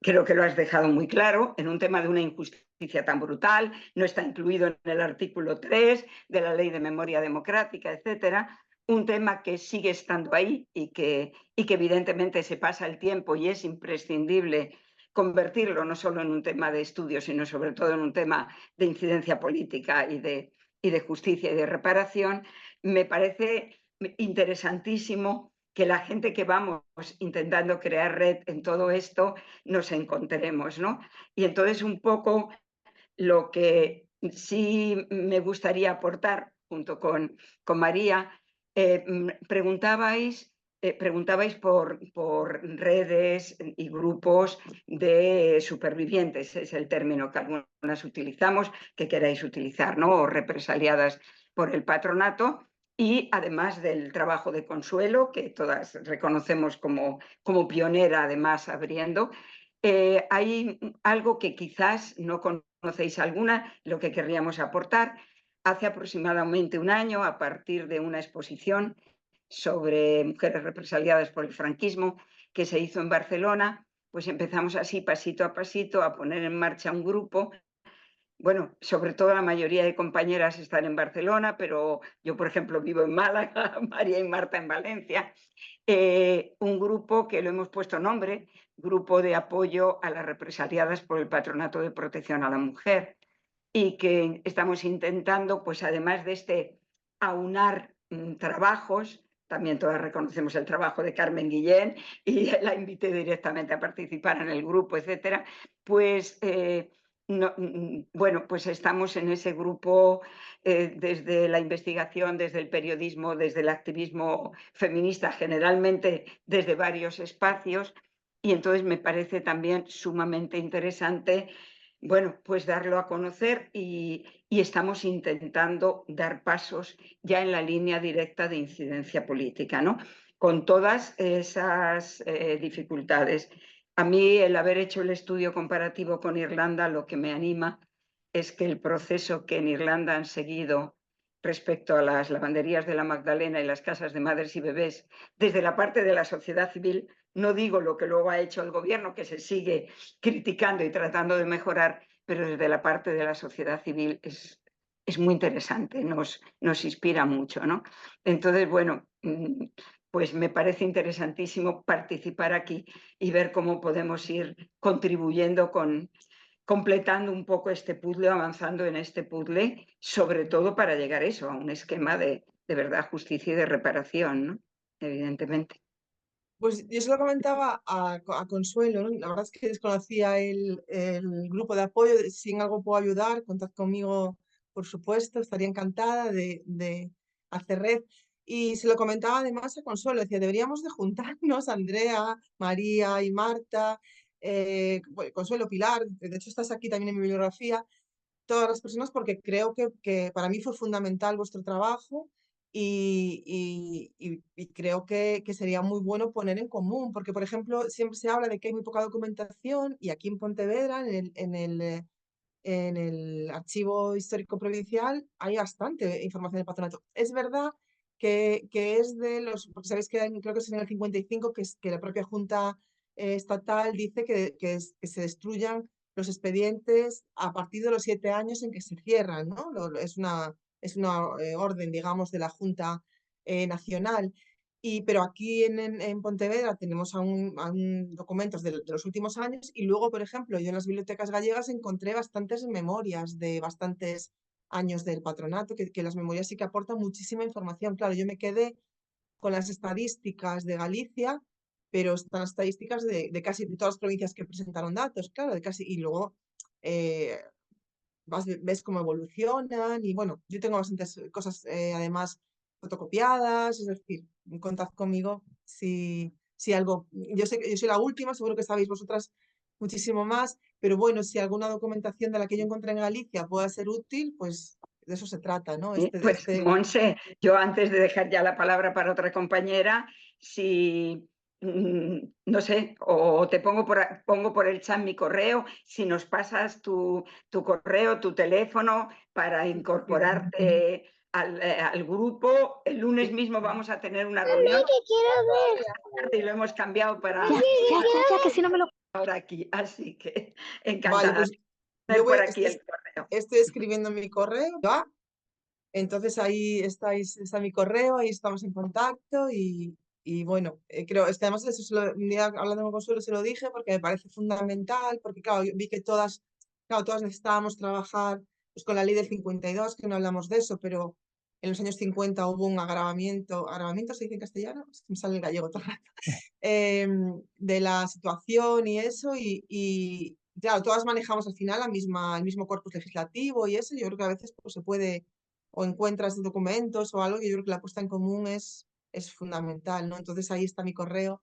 creo que lo has dejado muy claro, en un tema de una injusticia tan brutal, no está incluido en el artículo 3 de la Ley de Memoria Democrática, etcétera, un tema que sigue estando ahí y que evidentemente se pasa el tiempo y es imprescindible convertirlo no solo en un tema de estudio, sino sobre todo en un tema de incidencia política y de justicia y de reparación, me parece interesantísimo que la gente que vamos intentando crear red en todo esto nos encontremos, ¿no? Y entonces un poco lo que sí me gustaría aportar junto con María, preguntabais por redes y grupos de supervivientes, es el término que algunas utilizamos, que queráis utilizar, ¿no? O represaliadas por el patronato, y además del trabajo de Consuelo, que todas reconocemos como pionera, además abriendo, hay algo que quizás no conocéis alguna, lo que querríamos aportar. Hace aproximadamente un año, a partir de una exposición sobre mujeres represaliadas por el franquismo que se hizo en Barcelona, pues empezamos así pasito a pasito a poner en marcha un grupo. Bueno, sobre todo la mayoría de compañeras están en Barcelona, pero yo, por ejemplo, vivo en Málaga, María y Marta en Valencia. Un grupo que lo hemos puesto nombre, Grupo de Apoyo a las Represaliadas por el Patronato de Protección a la Mujer, y que estamos intentando, pues además de aunar trabajos, también todas reconocemos el trabajo de Carmen Guillén y la invité directamente a participar en el grupo, etcétera, pues no, bueno, pues estamos en ese grupo desde la investigación, desde el periodismo, desde el activismo feminista, generalmente desde varios espacios, y entonces me parece también sumamente interesante, bueno, pues darlo a conocer y estamos intentando dar pasos ya en la línea directa de incidencia política, ¿no? Con todas esas dificultades. A mí el haber hecho el estudio comparativo con Irlanda, lo que me anima es que el proceso que en Irlanda han seguido respecto a las lavanderías de la Magdalena y las casas de madres y bebés, desde la parte de la sociedad civil, no digo lo que luego ha hecho el gobierno, que se sigue criticando y tratando de mejorar, pero desde la parte de la sociedad civil es muy interesante, nos inspira mucho, ¿no? Entonces, bueno, pues me parece interesantísimo participar aquí y ver cómo podemos ir contribuyendo completando un poco este puzzle, avanzando en este puzzle, sobre todo para llegar a eso, a un esquema de verdad, justicia y de reparación, ¿no? Evidentemente. Pues yo se lo comentaba a Consuelo, ¿no? La verdad es que desconocía el grupo de apoyo. Si en algo puedo ayudar, contad conmigo, por supuesto. Estaría encantada de hacer red. Y se lo comentaba además a Consuelo. Decía, deberíamos de juntarnos, Andrea, María y Marta, bueno, Consuelo, Pilar. De hecho, estás aquí también en mi bibliografía. Todas las personas, porque creo que para mí fue fundamental vuestro trabajo y creo que sería muy bueno poner en común, porque por ejemplo siempre se habla de que hay muy poca documentación y aquí en Pontevedra, en el Archivo Histórico Provincial, hay bastante información del patronato. Es verdad que es de los, porque sabéis que creo que es en el 55 que la propia Junta Estatal dice que se destruyan los expedientes a partir de los 7 años en que se cierran, ¿no? Es una orden, digamos, de la Junta Nacional. Pero aquí en Pontevedra tenemos aún documentos de los últimos años y luego, por ejemplo, yo en las bibliotecas gallegas encontré bastantes memorias de bastantes años del patronato, que las memorias sí que aportan muchísima información. Claro, yo me quedé con las estadísticas de Galicia, pero están las estadísticas de casi de todas las provincias que presentaron datos, claro, de casi, y luego eh, ves cómo evolucionan y bueno, yo tengo bastantes cosas además fotocopiadas, es decir, contad conmigo si algo, yo sé que yo soy la última, seguro que sabéis vosotras muchísimo más, pero bueno, si alguna documentación de la que yo encontré en Galicia pueda ser útil, pues de eso se trata, ¿no? Pues Monse, yo antes de dejar ya la palabra para otra compañera, si no sé, o te pongo por el chat mi correo, si nos pasas tu correo, tu teléfono para incorporarte al grupo. El lunes mismo vamos a tener una reunión y lo hemos cambiado para Ya, que si no me lo... ahora aquí, así que Vale, encantada pues de tener yo por aquí el correo. estoy escribiendo mi correo, ¿va? Entonces ahí está mi correo, ahí estamos en contacto y bueno, creo, es que además eso un día hablando con Consuelo se lo dije porque me parece fundamental, porque claro, yo vi que todas necesitábamos trabajar pues, con la ley del 52, que no hablamos de eso, pero en los años 50 hubo un agravamiento se dice en castellano, es que me sale el gallego todo el rato, de la situación y eso, y claro, todas manejamos al final el mismo corpus legislativo y eso, yo creo que a veces pues, se puede o encuentras documentos o algo, que yo creo que la puesta en común es fundamental, ¿no? Entonces ahí está mi correo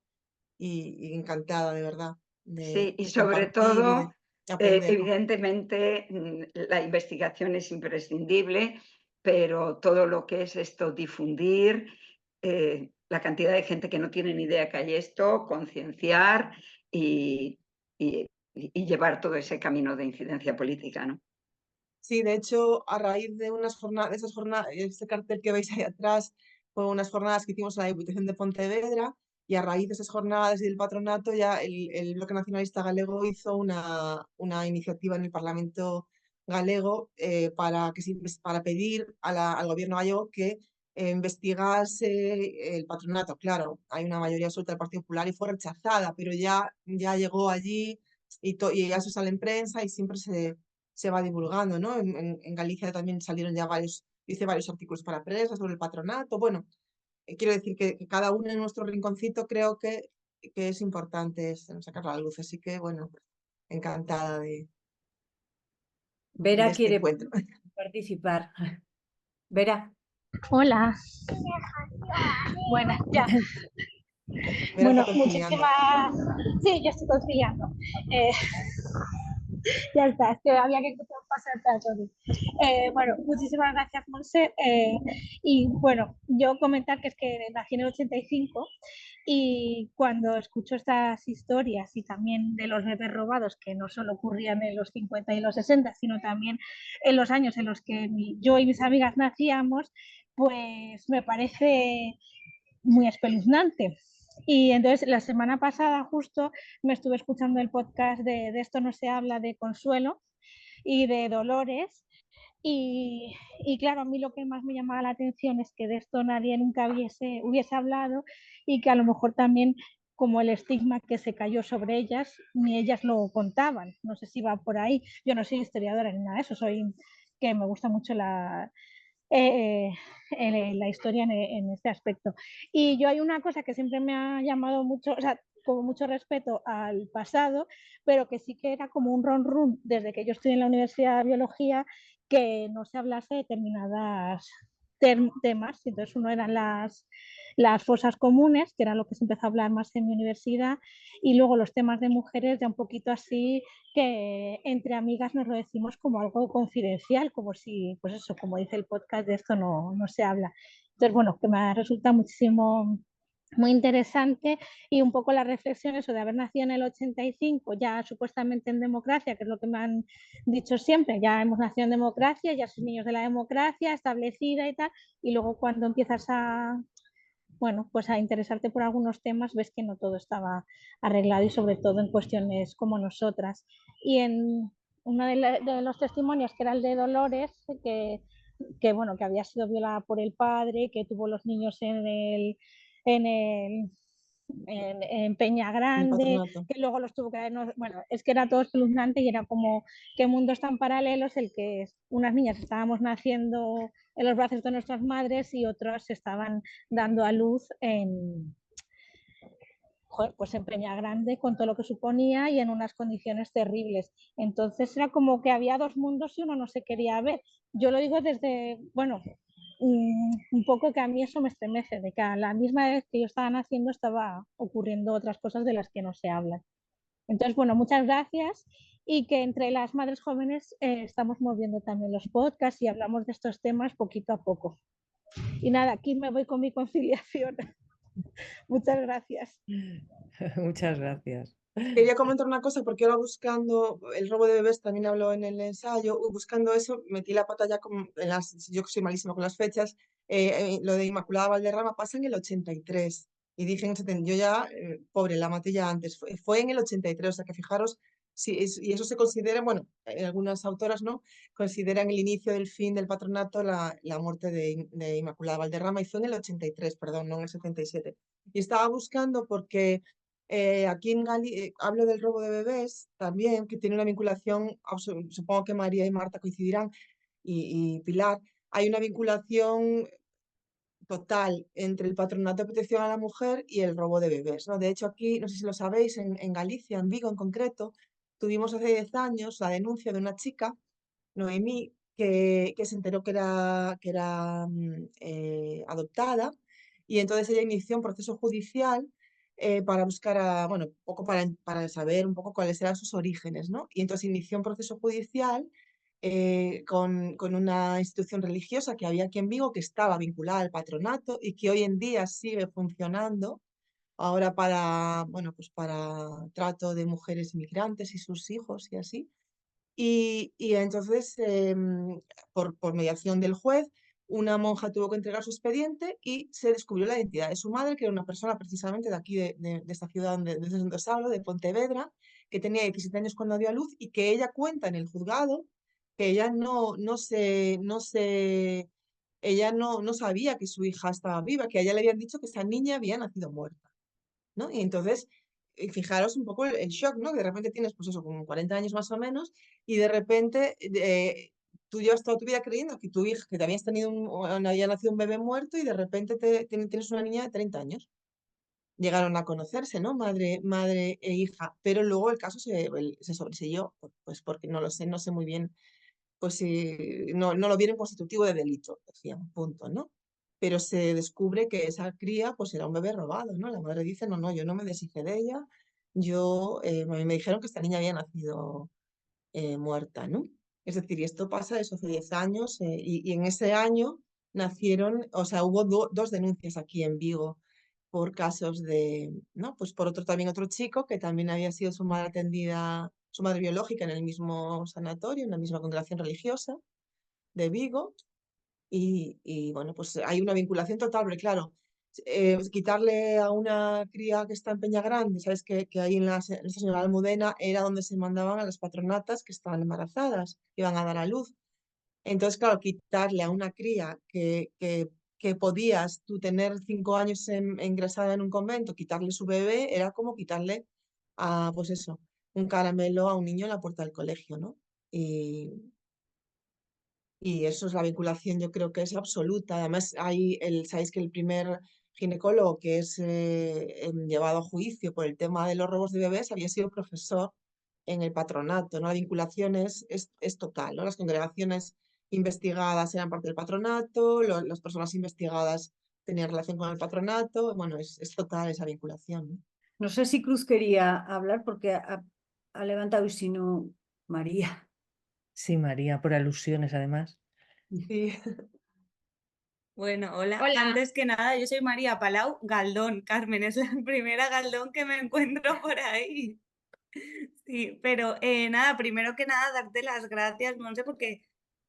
y encantada de verdad Sí, y de sobre compartir y todo, de aprender, ¿no? evidentemente, la investigación es imprescindible, pero todo lo que es esto, difundir, la cantidad de gente que no tiene ni idea que hay esto, concienciar y llevar todo ese camino de incidencia política, ¿no? Sí, de hecho, a raíz de unas jornadas, esas jornadas, este cartel que veis ahí atrás, fue unas jornadas que hicimos en la Diputación de Pontevedra y a raíz de esas jornadas y del patronato ya el Bloque Nacionalista Galego hizo una iniciativa en el Parlamento galego para pedir al gobierno gallego que investigase el patronato. Claro, hay una mayoría absoluta del Partido Popular y fue rechazada, pero ya llegó allí y ya se sale en prensa y siempre se va divulgando, ¿no? En Galicia también salieron ya hice varios artículos para prensa sobre el patronato. Bueno, quiero decir que cada uno en nuestro rinconcito creo que es importante sacar a la luz. Así que, bueno, encantada de Vera este quiere encuentro. participar. Vera. Hola. Buenas, ya. Vera Bueno, está conciliando. muchísimas... Sí, yo estoy conciliando. Ya está, es que había que pasar para todo. Bueno, muchísimas gracias, Monse. Y bueno, yo comentar que es que nací en el 85 y cuando escucho estas historias y también de los bebés robados, que no solo ocurrían en los 50 y los 60, sino también en los años en los que yo y mis amigas nacíamos, pues me parece muy espeluznante. Y entonces la semana pasada justo me estuve escuchando el podcast de Esto no se habla, de Consuelo y de Dolores. Y claro, a mí lo que más me llamaba la atención es que de esto nadie nunca hubiese hablado y que a lo mejor también como el estigma que se cayó sobre ellas, ni ellas lo contaban. No sé si va por ahí. Yo no soy historiadora ni nada de eso, soy que me gusta mucho la historia en este aspecto. Y yo hay una cosa que siempre me ha llamado mucho, o sea, con mucho respeto al pasado, pero que sí que era como un ron run desde que yo estoy en la Universidad de Biología, que no se hablase de determinadas temas. Entonces, uno eran las fosas comunes, que era lo que se empezó a hablar más en mi universidad, y luego los temas de mujeres, ya un poquito así, que entre amigas nos lo decimos como algo confidencial, como si, pues eso, como dice el podcast, de esto no se habla. Entonces, bueno, que me resulta muchísimo muy interesante y un poco la reflexión eso de haber nacido en el 85 ya supuestamente en democracia, que es lo que me han dicho siempre, ya hemos nacido en democracia, ya sois niños de la democracia establecida y tal, y luego cuando empiezas a, bueno, pues a interesarte por algunos temas, ves que no todo estaba arreglado y sobre todo en cuestiones como nosotras. Y en uno de los testimonios, que era el de Dolores, bueno, que había sido violada por el padre, que tuvo los niños en el en Peña Un Grande, patronato. que luego los tuvo que... No, bueno, es que era todo espeluznante y era como qué mundos tan paralelos el que unas niñas estábamos naciendo en los brazos de nuestras madres y otros estaban dando a luz pues en Peña Grande con todo lo que suponía y en unas condiciones terribles. Entonces era como que había dos mundos y uno no se quería ver. Yo lo digo desde, bueno, un poco que a mí eso me estremece, de que a la misma vez que yo estaba naciendo estaba ocurriendo otras cosas de las que no se hablan. Entonces, bueno, muchas gracias y que entre las madres jóvenes estamos moviendo también los podcasts y hablamos de estos temas poquito a poco. Y nada, aquí me voy con mi conciliación. Muchas gracias. Muchas gracias. Quería comentar una cosa porque ahora buscando el robo de bebés, también habló en el ensayo, buscando eso, metí la pata ya yo que soy malísima con las fechas, lo de Inmaculada Valderrama pasa en el 83 y dije en el 70, yo ya, pobre, la maté ya antes, fue en el 83, o sea que fijaros, y eso se considera, bueno, algunas autoras no, consideran el inicio del fin del patronato la muerte de Inmaculada Valderrama y fue en el 83, perdón, no en el 77. Y estaba buscando porque aquí en hablo del robo de bebés también, que tiene una vinculación, supongo que María y Marta coincidirán, y Pilar, hay una vinculación total entre el patronato de protección a la mujer y el robo de bebés, ¿no? De hecho, aquí, no sé si lo sabéis, en Galicia, en Vigo en concreto, tuvimos hace 10 años la denuncia de una chica, Noemí, que se enteró que era adoptada y entonces ella inició un proceso judicial para buscar, bueno, un poco para saber un poco cuáles eran sus orígenes, ¿no? Y entonces inició un proceso judicial con una institución religiosa que había aquí en Vigo que estaba vinculada al patronato y que hoy en día sigue funcionando ahora para, bueno, pues para trato de mujeres inmigrantes y sus hijos y así. Y entonces, por mediación del juez, una monja tuvo que entregar su expediente y se descubrió la identidad de su madre, que era una persona precisamente de aquí, de esta ciudad desde donde os hablo, de Pontevedra, que tenía 17 años cuando dio a luz y que ella cuenta en el juzgado que ella no sabía que su hija estaba viva, que a ella le habían dicho que esa niña había nacido muerta, ¿no? Y entonces, fijaros un poco el shock, ¿no? Que de repente tienes, pues eso, como 40 años más o menos, y de repente tú llevas toda tu vida creyendo que tu hija, que te habías tenido había nacido un bebé muerto y de repente tienes una niña de 30 años. Llegaron a conocerse, ¿no? Madre e hija, pero luego el caso se sobreseyó, pues porque no lo sé, no sé muy bien, pues si no lo vieron constitutivo de delito, decían, punto, ¿no? Pero se descubre que esa cría pues era un bebé robado, ¿no? La madre dice, no, yo no me deshice de ella, a mí me dijeron que esta niña había nacido muerta, ¿no? Es decir, y esto pasa eso hace 10 años y en ese año nacieron, o sea, hubo dos denuncias aquí en Vigo por casos de, ¿no? Pues por también otro chico que también había sido su madre atendida, su madre biológica en el mismo sanatorio, en la misma congregación religiosa de Vigo. Y bueno, pues hay una vinculación total, porque claro, quitarle a una cría que está en Peñagrande, sabes que ahí en la señora Almudena era donde se mandaban a las patronatas que estaban embarazadas, que iban a dar a luz. Entonces, claro, quitarle a una cría que podías tú tener 5 años ingresada en un convento, quitarle su bebé, era como quitarle a, pues eso, un caramelo a un niño en la puerta del colegio, ¿no? Y, y eso es la vinculación, yo creo que es absoluta. Además, sabéis que el primer ginecólogo que es llevado a juicio por el tema de los robos de bebés había sido profesor en el patronato, ¿no? La vinculación es total, ¿no? Las congregaciones investigadas eran parte del patronato, las personas investigadas tenían relación con el patronato, bueno, es total esa vinculación, ¿no? No sé si Cruz quería hablar porque ha levantado y si no, María. Sí, María, por alusiones además. Sí. Bueno, hola. Hola. Antes que nada, yo soy María Palau Galdón. Carmen, es la primera Galdón que me encuentro por ahí. Sí, pero nada, primero que nada, darte las gracias, Monse, porque,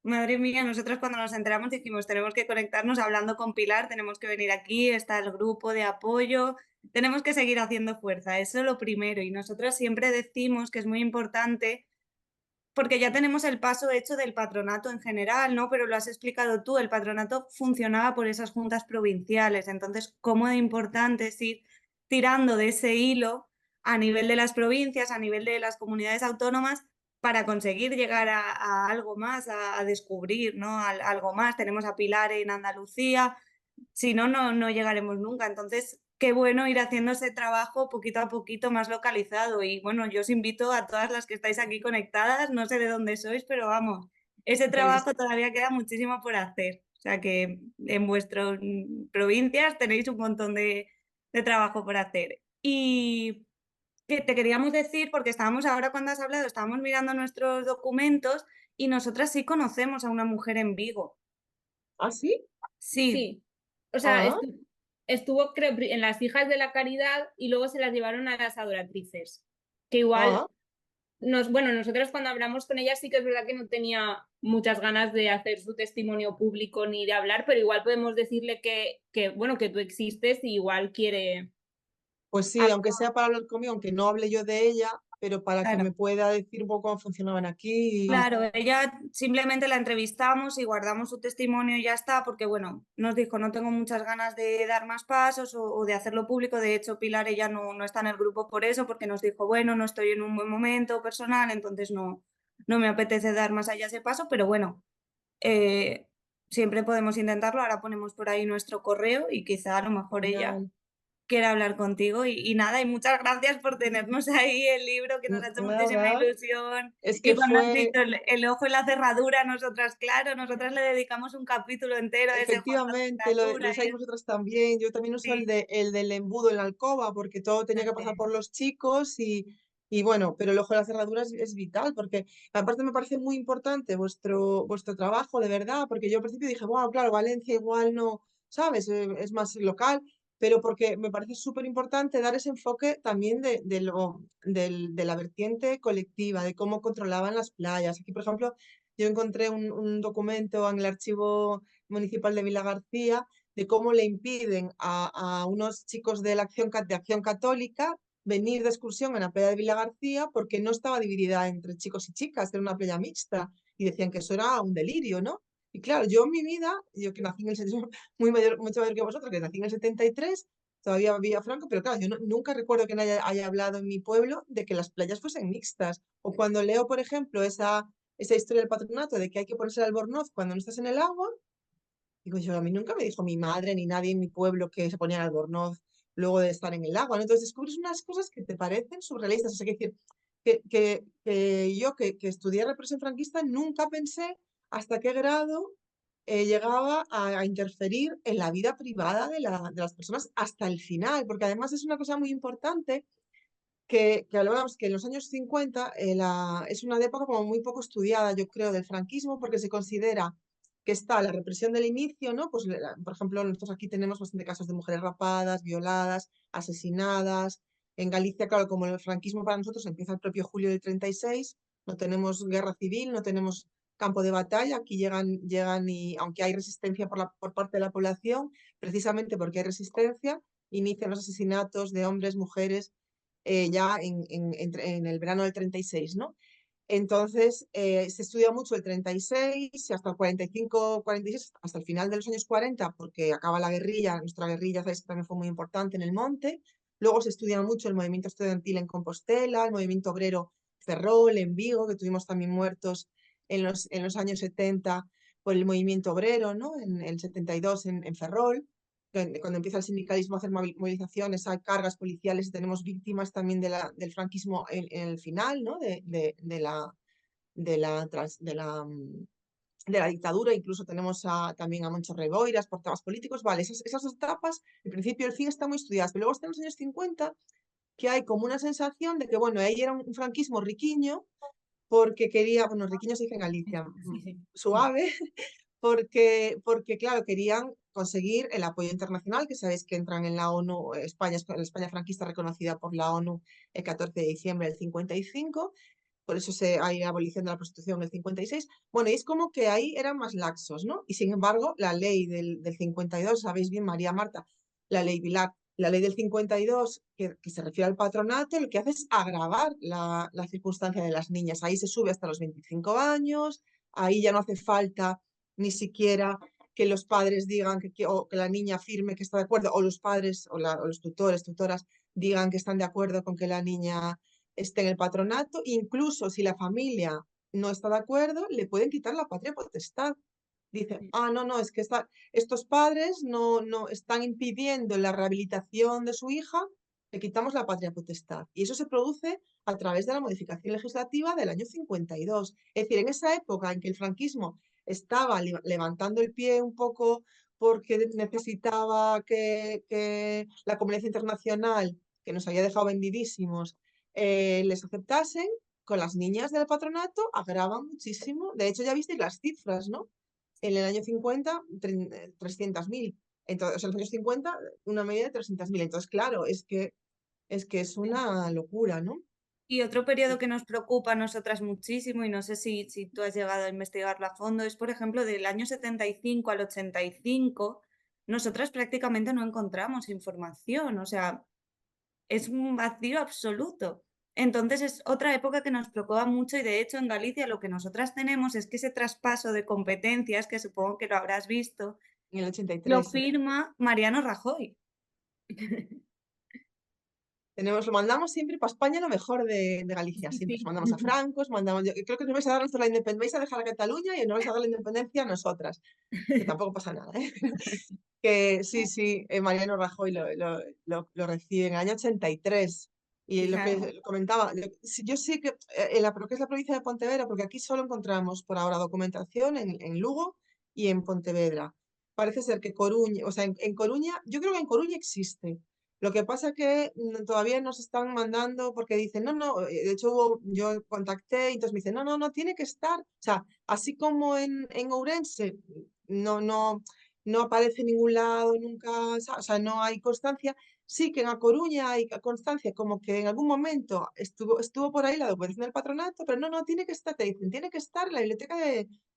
madre mía, nosotros cuando nos enteramos dijimos, tenemos que conectarnos hablando con Pilar, tenemos que venir aquí, está el grupo de apoyo, tenemos que seguir haciendo fuerza, eso es lo primero. Y nosotros siempre decimos que es muy importante porque ya tenemos el paso hecho del patronato en general, ¿no? Pero lo has explicado tú, el patronato funcionaba por esas juntas provinciales, entonces, ¿cómo de importante es ir tirando de ese hilo a nivel de las provincias, a nivel de las comunidades autónomas, para conseguir llegar a algo más, a descubrir, ¿no? Algo más. Tenemos a Pilar en Andalucía, si no, no llegaremos nunca. Entonces, qué bueno ir haciendo ese trabajo poquito a poquito más localizado. Y bueno, yo os invito a todas las que estáis aquí conectadas, no sé de dónde sois, pero vamos, ese trabajo todavía queda muchísimo por hacer. O sea que en vuestras provincias tenéis un montón de trabajo por hacer. Y que te queríamos decir, porque estábamos ahora cuando has hablado, estábamos mirando nuestros documentos y nosotras sí conocemos a una mujer en Vigo. ¿Ah, sí? Sí, Sí. O sea, Ah, estuvo creo en las Hijas de la Caridad y luego se las llevaron a las Adoratrices. Que igual, ah. bueno, nosotros cuando hablamos con ella sí que es verdad que no tenía muchas ganas de hacer su testimonio público ni de hablar, pero igual podemos decirle bueno, que tú existes y igual quiere... Pues sí, aunque sea para hablar conmigo, aunque no hable yo de ella, pero para que claro. me pueda decir un poco cómo funcionaban aquí. Claro, ella simplemente la entrevistamos y guardamos su testimonio y ya está, porque bueno, nos dijo, no tengo muchas ganas de dar más pasos o de hacerlo público. De hecho, Pilar, ella no está en el grupo por eso, porque nos dijo, bueno, no estoy en un buen momento personal, entonces no me apetece dar más allá ese paso, pero bueno, siempre podemos intentarlo. Ahora ponemos por ahí nuestro correo y quizá a lo mejor ella Genial. quiere hablar contigo y nada, y muchas gracias por tenernos ahí el libro que nos ha hecho muchísima Nada, ilusión. es Y que cuando has fue, dicho el ojo y la cerradura, nosotras, claro, nosotras le dedicamos un capítulo entero a ese ojo y la efectivamente, lo cerradura. usáis vosotras también. Yo también uso Sí, el del embudo en la alcoba, porque todo tenía que pasar por los chicos y bueno, pero el ojo de la cerradura es vital, porque aparte me parece muy importante vuestro trabajo, de verdad, porque yo al principio dije, wow, claro, Valencia igual no, ¿sabes? Es más local, pero porque me parece súper importante dar ese enfoque también de la vertiente colectiva, de cómo controlaban las playas. Aquí, por ejemplo, yo encontré un documento en el archivo municipal de Vilagarcía de cómo le impiden a unos chicos de Acción Católica venir de excursión en la playa de Vilagarcía porque no estaba dividida entre chicos y chicas, era una playa mixta y decían que eso era un delirio, ¿no? Y claro, yo en mi vida, yo que nací en el mucho mayor que vosotros, que nací en el 73, todavía vivía Franco, pero claro, yo nunca recuerdo que nadie haya hablado en mi pueblo de que las playas fuesen mixtas. O cuando leo, por ejemplo, esa historia del patronato de que hay que ponerse el albornoz cuando no estás en el agua, digo yo, a mí nunca me dijo mi madre ni nadie en mi pueblo que se ponía el albornoz luego de estar en el agua, ¿no? Entonces descubres unas cosas que te parecen surrealistas. O sea, que decir, que yo que estudié represión franquista nunca pensé hasta qué grado llegaba a interferir en la vida privada de las personas hasta el final, porque además es una cosa muy importante que hablábamos que en los años 50 es una época como muy poco estudiada, yo creo, del franquismo, porque se considera que está la represión del inicio, ¿no? Pues, por ejemplo, nosotros aquí tenemos bastante casos de mujeres rapadas, violadas, asesinadas. En Galicia, claro, como el franquismo para nosotros empieza el propio julio del 36, no tenemos guerra civil, no tenemos campo de batalla, aquí llegan y aunque hay resistencia por parte de la población, precisamente porque hay resistencia, inician los asesinatos de hombres, mujeres, ya en el verano del 36, ¿no? Entonces, se estudia mucho el 36 y hasta el 45, 46, hasta el final de los años 40, porque acaba la guerrilla, nuestra guerrilla, sabes, que también fue muy importante en el monte. Luego se estudia mucho el movimiento estudiantil en Compostela, el movimiento obrero Ferrol, en Vigo, que tuvimos también muertos en los años 70 por el movimiento obrero, ¿no? En el 72 en Ferrol. Cuando empieza el sindicalismo a hacer movilizaciones, hay cargas policiales y tenemos víctimas también del franquismo en el final, ¿no? De la dictadura, incluso tenemos también a Moncho Reboiras por temas políticos, vale, esas dos etapas, el principio y el fin están muy estudiadas, pero luego hasta en los años 50 que hay como una sensación de que, bueno, ahí era un franquismo riquiño, porque quería, bueno, riquiño se dice en Galicia, suave, porque claro, querían conseguir el apoyo internacional, que sabéis que entran en la ONU, la España franquista reconocida por la ONU el 14 de diciembre del 55, por eso hay abolición de la prostitución en el 56. Bueno, y es como que ahí eran más laxos, ¿no? Y sin embargo, la ley del 52, sabéis bien, María Marta, la ley Vilar, la ley del 52, que se refiere al patronato, lo que hace es agravar la circunstancia de las niñas. Ahí se sube hasta los 25 años, ahí ya no hace falta ni siquiera que los padres digan o que la niña firme que está de acuerdo, o los padres o los tutores, tutoras digan que están de acuerdo con que la niña esté en el patronato. Incluso si la familia no está de acuerdo, le pueden quitar la patria potestad. Dicen, no, es que estos padres no están impidiendo la rehabilitación de su hija, le quitamos la patria potestad. Y eso se produce a través de la modificación legislativa del año 52. Es decir, en esa época en que el franquismo estaba levantando el pie un poco porque necesitaba que la comunidad internacional, que nos había dejado vendidísimos, les aceptasen, con las niñas del patronato agravan muchísimo. De hecho, ya visteis las cifras, ¿no? En el año 50, 300.000. Entonces, o sea, en los años 50, una media de 300.000. Entonces, claro, es que es una locura, ¿no? Y otro periodo que nos preocupa a nosotras muchísimo, y no sé si tú has llegado a investigarlo a fondo, es, por ejemplo, del año 75 al 85, nosotras prácticamente no encontramos información, o sea, es un vacío absoluto. Entonces es otra época que nos preocupa mucho y de hecho en Galicia lo que nosotras tenemos es que ese traspaso de competencias, que supongo que lo habrás visto, En el 83. lo firma Mariano Rajoy. Lo mandamos siempre para España lo mejor de Galicia, siempre. Sí. Mandamos a francos, yo creo que nos vais a dar la independencia, vais a dejar a Cataluña y nos vais a dar la independencia a nosotras, que tampoco pasa nada, ¿eh? Que sí, Mariano Rajoy lo recibe en el año 83. Y lo que comentaba, yo sí que en lo que es la provincia de Pontevedra, porque aquí solo encontramos por ahora documentación en Lugo y en Pontevedra. Parece ser que Coruña, o sea, en Coruña, yo creo que en Coruña existe. Lo que pasa que todavía nos están mandando porque dicen, no, de hecho yo contacté y entonces me dicen, no, tiene que estar. O sea, así como en Ourense, no aparece en ningún lado, nunca, o sea, no hay constancia. Sí que en A Coruña hay constancia, como que en algún momento estuvo por ahí la documentación del patronato, pero no, tiene que estar, te dicen, tiene que estar en la biblioteca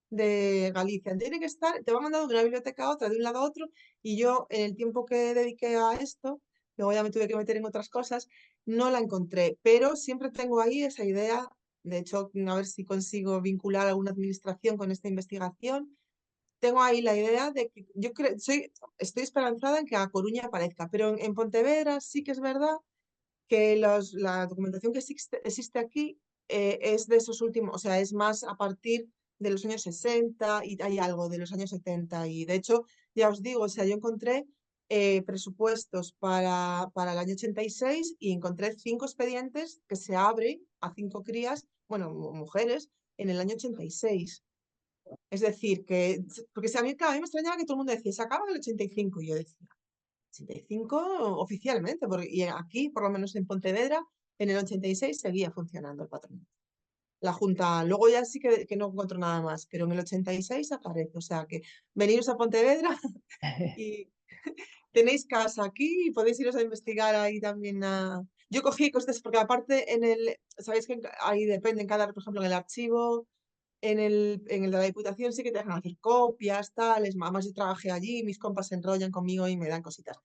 de Galicia, tiene que estar, te va mandando de una biblioteca a otra, de un lado a otro, y yo en el tiempo que dediqué a esto, luego ya me tuve que meter en otras cosas, no la encontré, pero siempre tengo ahí esa idea, de hecho, a ver si consigo vincular alguna administración con esta investigación. Tengo ahí la idea de que yo estoy esperanzada en que A Coruña aparezca, pero en Pontevedra sí que es verdad que la documentación que existe aquí es de esos últimos, o sea, es más a partir de los años 60 y hay algo de los años 70. Y de hecho, ya os digo, o sea, yo encontré presupuestos para el año 86 y encontré 5 expedientes que se abren a 5 crías, bueno, mujeres, en el año 86. Es decir, porque si a mí, claro, a mí me extrañaba que todo el mundo decía, se acaba en el 85, y yo decía, 85 oficialmente, y aquí, por lo menos en Pontevedra, En el 86 seguía funcionando el patronato. La Junta, luego ya sí que no encuentro nada más, pero en el 86 aparece. O sea que veniros a Pontevedra y tenéis casa aquí y podéis iros a investigar ahí también. Yo cogí cosas, porque aparte sabéis que ahí depende en cada, por ejemplo, en el archivo, en el de la Diputación sí que te dejan hacer copias, tales. Además yo trabajé allí, mis compas se enrollan conmigo y me dan cositas.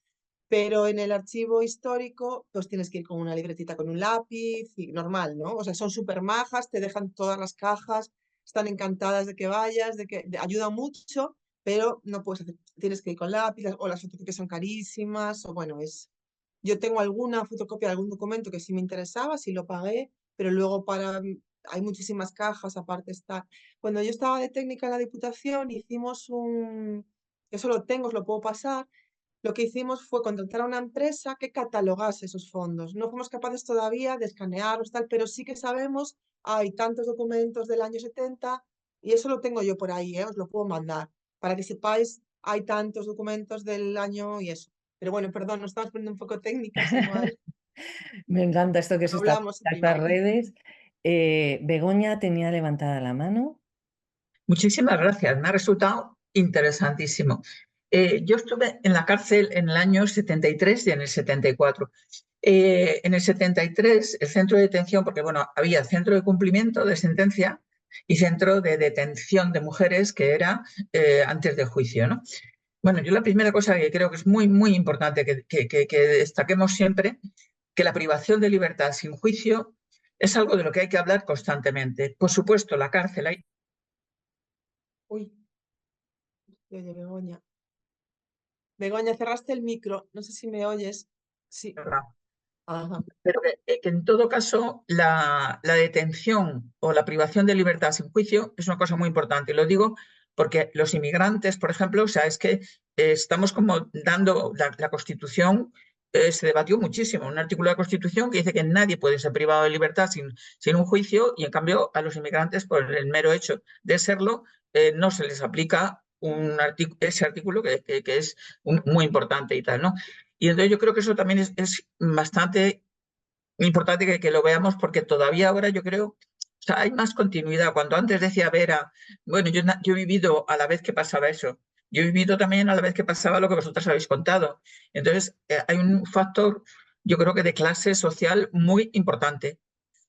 Pero en el archivo histórico, pues tienes que ir con una libretita con un lápiz y normal, ¿no? O sea, son súper majas, te dejan todas las cajas, están encantadas de que vayas, ayuda mucho, pero no puedes hacer, tienes que ir con lápiz, o las fotocopias son carísimas, o bueno, yo tengo alguna fotocopia de algún documento que sí me interesaba, sí lo pagué, pero luego hay muchísimas cajas, aparte está. Cuando yo estaba de técnica en la Diputación, hicimos eso lo tengo, os lo puedo pasar. Lo que hicimos fue contratar a una empresa que catalogase esos fondos. No fuimos capaces todavía de escanearlos, tal, pero sí que sabemos, hay tantos documentos del año 70 y eso lo tengo yo por ahí, os lo puedo mandar, para que sepáis, hay tantos documentos del año y eso. Pero bueno, perdón, nos estamos poniendo un poco técnicas igual. Me encanta esto que se está Hablamos en las redes. Begoña tenía levantada la mano. Muchísimas gracias, me ha resultado interesantísimo. Yo estuve en la cárcel en el año 73 y en el 74. En el 73, el centro de detención, porque bueno, había centro de cumplimiento de sentencia y centro de detención de mujeres, que era antes de juicio, ¿no? Bueno, yo la primera cosa que creo que es muy, muy importante que destaquemos siempre, que la privación de libertad sin juicio es algo de lo que hay que hablar constantemente. Por supuesto, la cárcel hay... Uy, oye, Begoña. Begoña, cerraste el micro, no sé si me oyes. Sí. Ajá. Pero que en todo caso la detención o la privación de libertad sin juicio es una cosa muy importante. Y lo digo porque los inmigrantes, por ejemplo, o sea, es que estamos como dando la Constitución, se debatió muchísimo, un artículo de la Constitución que dice que nadie puede ser privado de libertad sin un juicio, y en cambio a los inmigrantes, por el mero hecho de serlo, no se les aplica ese artículo que es muy importante y tal, ¿no? Y entonces yo creo que eso también es bastante importante que lo veamos, porque todavía ahora yo creo, o sea, hay más continuidad. Cuando antes decía Vera, bueno, yo he vivido a la vez que pasaba eso, yo he vivido también a la vez que pasaba lo que vosotras habéis contado. Entonces hay un factor, yo creo que de clase social muy importante.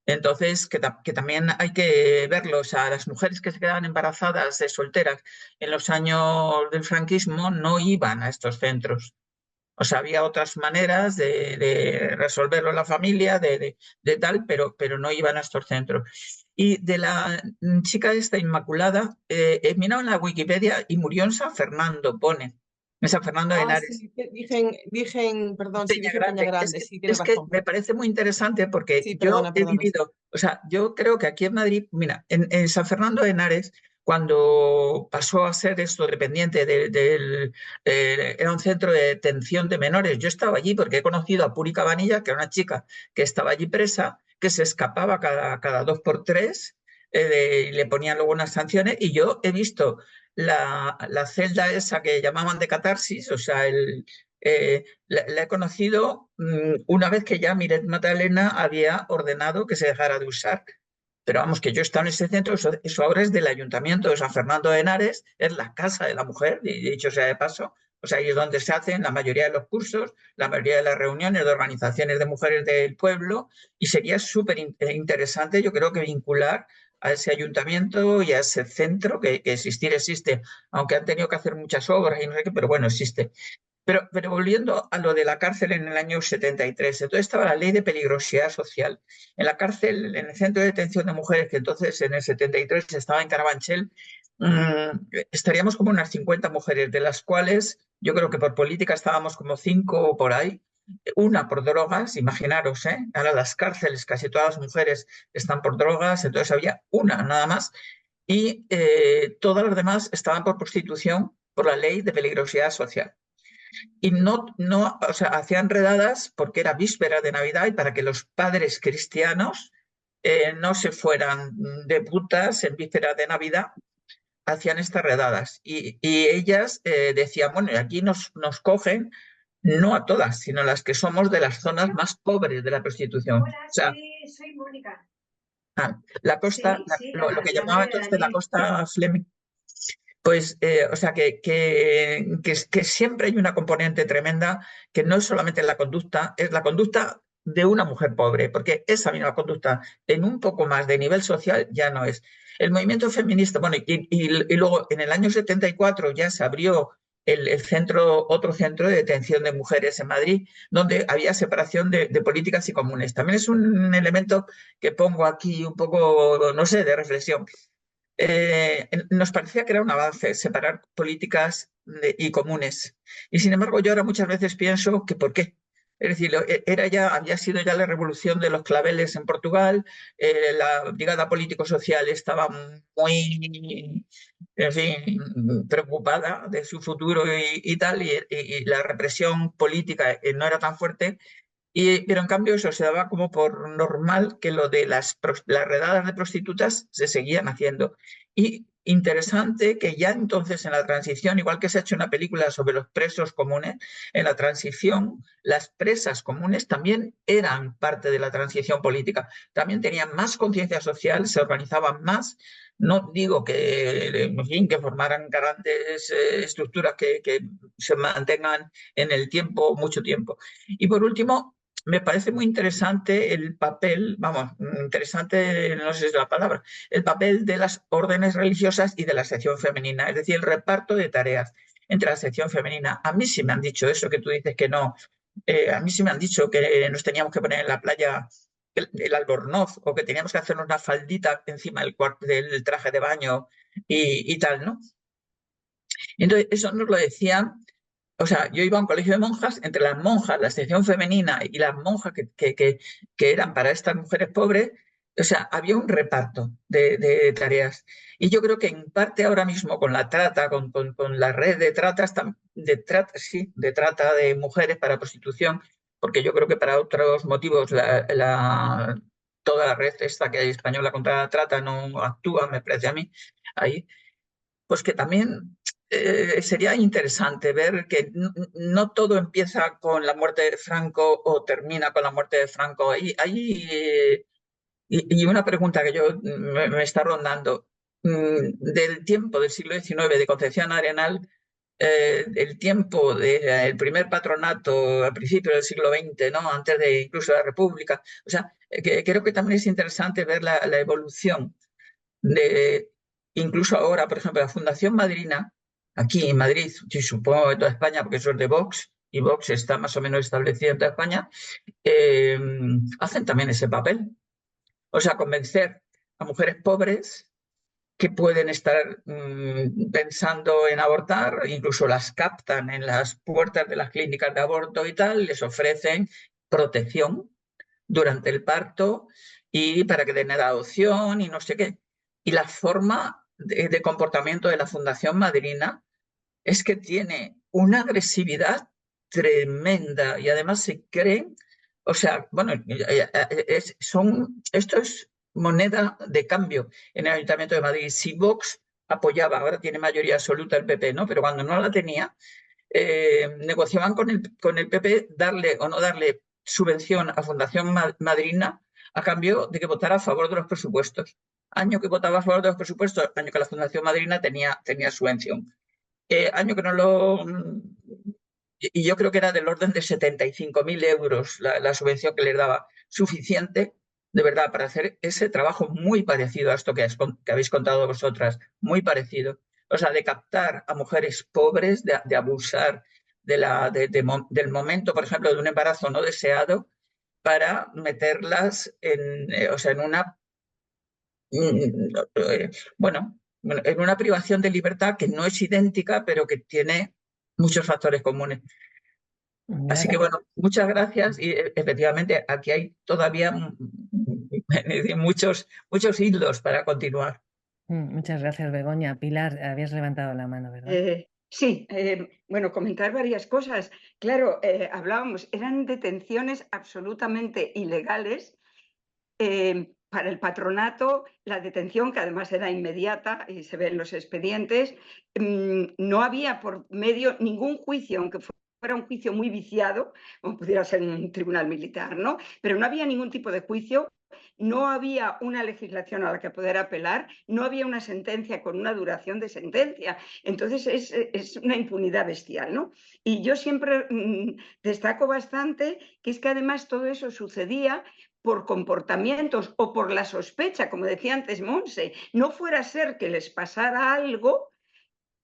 Entonces, que también hay que verlo. O sea, las mujeres que se quedaban embarazadas, solteras, en los años del franquismo no iban a estos centros. O sea, había otras maneras de resolverlo en la familia, de tal, pero no iban a estos centros. Y de la chica esta Inmaculada, he mirado en la Wikipedia y murió en San Fernando, pone. En San Fernando de Henares. Sí, dije, perdón, sí, dije Peña Grande, sí, tienes que razón. me parece muy interesante porque Sí, yo perdona. he vivido, o sea, yo creo que aquí en Madrid, mira, en San Fernando de Henares, cuando pasó a ser esto dependiente era un centro de detención de menores. Yo estaba allí porque he conocido a Puri Cabanilla, que era una chica que estaba allí presa, que se escapaba cada 2 por 3, y le ponían luego unas sanciones, y yo he visto la celda esa que llamaban de catarsis, o sea, la he conocido una vez que ya Miret Magdalena había ordenado que se dejara de usar. Pero vamos, que yo he estado en ese centro, eso ahora es del Ayuntamiento de San Fernando de Henares, es la casa de la mujer, dicho sea de paso. O sea, ahí es donde se hacen la mayoría de los cursos, la mayoría de las reuniones de organizaciones de mujeres del pueblo, y sería súper interesante, yo creo, que vincular a ese ayuntamiento y a ese centro, que existe, aunque han tenido que hacer muchas obras y no sé qué, pero bueno, existe. Pero volviendo a lo de la cárcel en el año 73, entonces estaba la ley de peligrosidad social. En la cárcel, en el centro de detención de mujeres, que entonces en el 73 estaba en Carabanchel, estaríamos como unas 50 mujeres, de las cuales yo creo que por política estábamos como 5 por ahí, una por drogas, imaginaros, ahora las cárceles, casi todas las mujeres están por drogas, entonces había una nada más, y todas las demás estaban por prostitución, por la ley de peligrosidad social. Y o sea, hacían redadas porque era víspera de Navidad y para que los padres cristianos no se fueran de putas en víspera de Navidad, hacían estas redadas. Y ellas decían, bueno, aquí nos cogen, no a todas, sino a las que somos de las zonas más pobres de la prostitución. Hola, O sea, soy Mónica. la costa, Sí, lo que la llamaba madre de entonces la Daniel. costa Fleming, pues, o sea, que siempre hay una componente tremenda que no es solamente la conducta, es la conducta de una mujer pobre, porque esa misma conducta en un poco más de nivel social ya no es. El movimiento feminista, bueno, y luego en el año 74 ya se abrió otro centro de detención de mujeres en Madrid, donde había separación de políticas y comunes. También es un elemento que pongo aquí un poco, no sé, de reflexión. Nos parecía que era un avance separar políticas y comunes. Y sin embargo, yo ahora muchas veces pienso que ¿por qué? Es decir, había sido ya la revolución de los claveles en Portugal, la brigada político-social estaba muy, en fin, preocupada de su futuro y tal, y la represión política no era tan fuerte. Pero en cambio eso se daba como por normal que lo de las redadas de prostitutas se seguían haciendo. Y interesante que ya entonces en la transición, igual que se ha hecho una película sobre los presos comunes, en la transición las presas comunes también eran parte de la transición política. También tenían más conciencia social, se organizaban más. No digo que, en fin, que formaran grandes estructuras que se mantengan en el tiempo, mucho tiempo. Y por último, me parece muy interesante el papel, vamos, interesante, no sé si es la palabra, el papel de las órdenes religiosas y de la sección femenina, es decir, el reparto de tareas entre la sección femenina. A mí sí me han dicho eso que tú dices que no, a mí sí me han dicho que nos teníamos que poner en la playa el albornoz o que teníamos que hacernos una faldita encima del traje de baño y tal, ¿no? Entonces, eso nos lo decían. O sea, yo iba a un colegio de monjas, entre las monjas, la sección femenina y las monjas que eran para estas mujeres pobres, o sea, había un reparto de tareas. Y yo creo que en parte ahora mismo con la trata, con la red de de trata de mujeres para prostitución, porque yo creo que para otros motivos toda la red esta que hay española contra la trata no actúa, me parece a mí, ahí, pues que también sería interesante ver que no todo empieza con la muerte de Franco o termina con la muerte de Franco. Y una pregunta que me está rondando, del tiempo del siglo XIX de Concepción Arenal, el tiempo del primer patronato a principios del siglo XX, ¿no? Antes de incluso la República. O sea, creo que también es interesante ver la evolución incluso ahora, por ejemplo, la Fundación Madrina, aquí en Madrid, y supongo en toda España, porque eso es de Vox, y Vox está más o menos establecido en toda España, hacen también ese papel. O sea, convencer a mujeres pobres que pueden estar pensando en abortar, incluso las captan en las puertas de las clínicas de aborto y tal, les ofrecen protección durante el parto y para que den adopción y no sé qué. Y la forma de comportamiento de la Fundación Madrina es que tiene una agresividad tremenda y además se creen, o sea, bueno, esto es moneda de cambio en el Ayuntamiento de Madrid. Si Vox apoyaba, ahora tiene mayoría absoluta el PP, ¿no? Pero cuando no la tenía, negociaban con el PP darle o no darle subvención a Fundación Madrina a cambio de que votara a favor de los presupuestos. Año que votaba a favor de los presupuestos, año que la Fundación Madrina tenía subvención. Año que no lo... Y yo creo que era del orden de 75.000 euros la subvención que les daba, suficiente, de verdad, para hacer ese trabajo muy parecido a esto que habéis contado vosotras, muy parecido. O sea, de captar a mujeres pobres, de abusar del momento, por ejemplo, de un embarazo no deseado, para meterlas en una, bueno, en una privación de libertad que no es idéntica, pero que tiene muchos factores comunes. Así que bueno, muchas gracias y efectivamente aquí hay todavía muchos hilos para continuar. Muchas gracias, Begoña. Pilar, habías levantado la mano, ¿verdad? Sí, bueno, comentar varias cosas. Claro, hablábamos, eran detenciones absolutamente ilegales. Para el patronato, la detención, que además era inmediata y se ve en los expedientes, no había por medio ningún juicio, aunque fuera un juicio muy viciado, como pudiera ser un tribunal militar, ¿no? Pero no había ningún tipo de juicio, no había una legislación a la que poder apelar, no había una sentencia con una duración de sentencia. Entonces es una impunidad bestial, ¿no? Y yo siempre destaco bastante que es que además todo eso sucedía por comportamientos o por la sospecha, como decía antes Monse, no fuera a ser que les pasara algo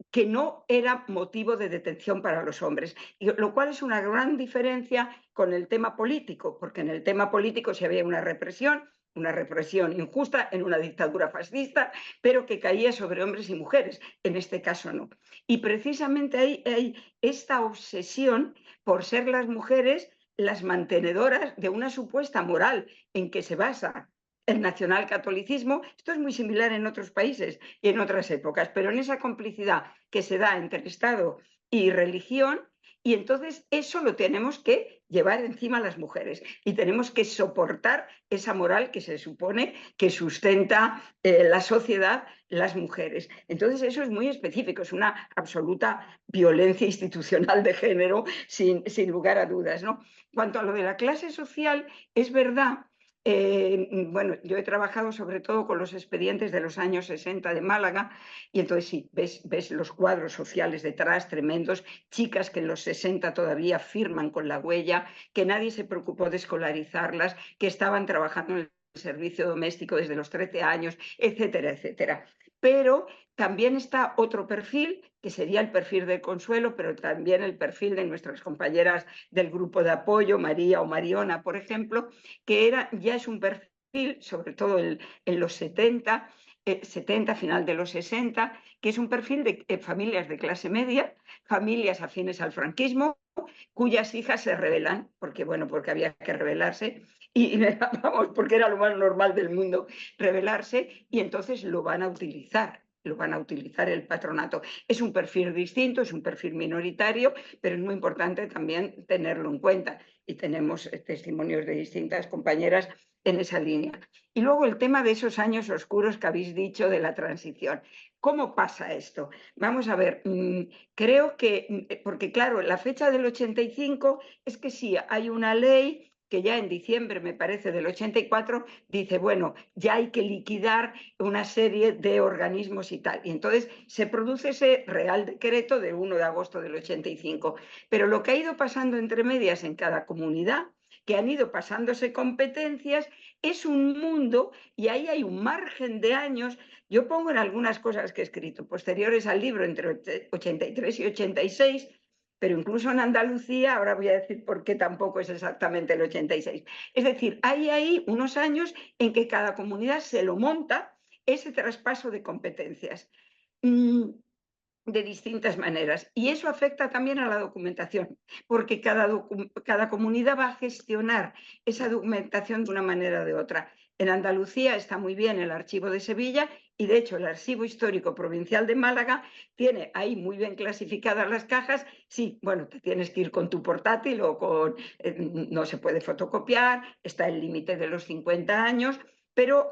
que no era motivo de detención para los hombres, lo cual es una gran diferencia con el tema político, porque en el tema político sí había una represión injusta en una dictadura fascista, pero que caía sobre hombres y mujeres. En este caso no. Y precisamente hay esta obsesión por ser las mujeres las mantenedoras de una supuesta moral en que se basa el nacionalcatolicismo. Esto es muy similar en otros países y en otras épocas, pero en esa complicidad que se da entre Estado y religión, y entonces eso lo tenemos que llevar encima a las mujeres y tenemos que soportar esa moral que se supone que sustenta la sociedad, las mujeres. Entonces eso es muy específico, es una absoluta violencia institucional de género sin lugar a dudas, ¿no? Cuanto a lo de la clase social, es verdad. Bueno, yo he trabajado sobre todo con los expedientes de los años 60 de Málaga y entonces sí, ves los cuadros sociales detrás tremendos, chicas que en los 60 todavía firman con la huella, que nadie se preocupó de escolarizarlas, que estaban trabajando en el servicio doméstico desde los 13 años, etcétera, etcétera. Pero también está otro perfil, que sería el perfil de Consuelo, pero también el perfil de nuestras compañeras del grupo de apoyo, María o Mariona, por ejemplo, que ya es un perfil, sobre todo en los 70, final de los 60, que es un perfil de familias de clase media, familias afines al franquismo, cuyas hijas se rebelan, porque había que rebelarse, y vamos, porque era lo más normal del mundo rebelarse, y entonces lo van a utilizar el patronato. Es un perfil distinto, es un perfil minoritario, pero es muy importante también tenerlo en cuenta, y tenemos testimonios de distintas compañeras en esa línea. Y luego el tema de esos años oscuros que habéis dicho de la transición. ¿Cómo pasa esto? Vamos a ver, creo que, porque claro, la fecha del 85 es que sí, hay una ley que ya en diciembre, me parece, del 84, dice, bueno, ya hay que liquidar una serie de organismos y tal. Y entonces se produce ese Real Decreto de 1 de agosto del 85. Pero lo que ha ido pasando entre medias en cada comunidad, que han ido pasándose competencias, es un mundo, y ahí hay un margen de años. Yo pongo en algunas cosas que he escrito posteriores al libro, entre 83 y 86, pero incluso en Andalucía, ahora voy a decir por qué tampoco es exactamente el 86. Es decir, hay ahí unos años en que cada comunidad se lo monta ese traspaso de competencias de distintas maneras. Y eso afecta también a la documentación, porque cada comunidad va a gestionar esa documentación de una manera o de otra. En Andalucía está muy bien el Archivo de Sevilla, y de hecho el Archivo Histórico Provincial de Málaga tiene ahí muy bien clasificadas las cajas. Sí, bueno, te tienes que ir con tu portátil o no se puede fotocopiar, está el límite de los 50 años, pero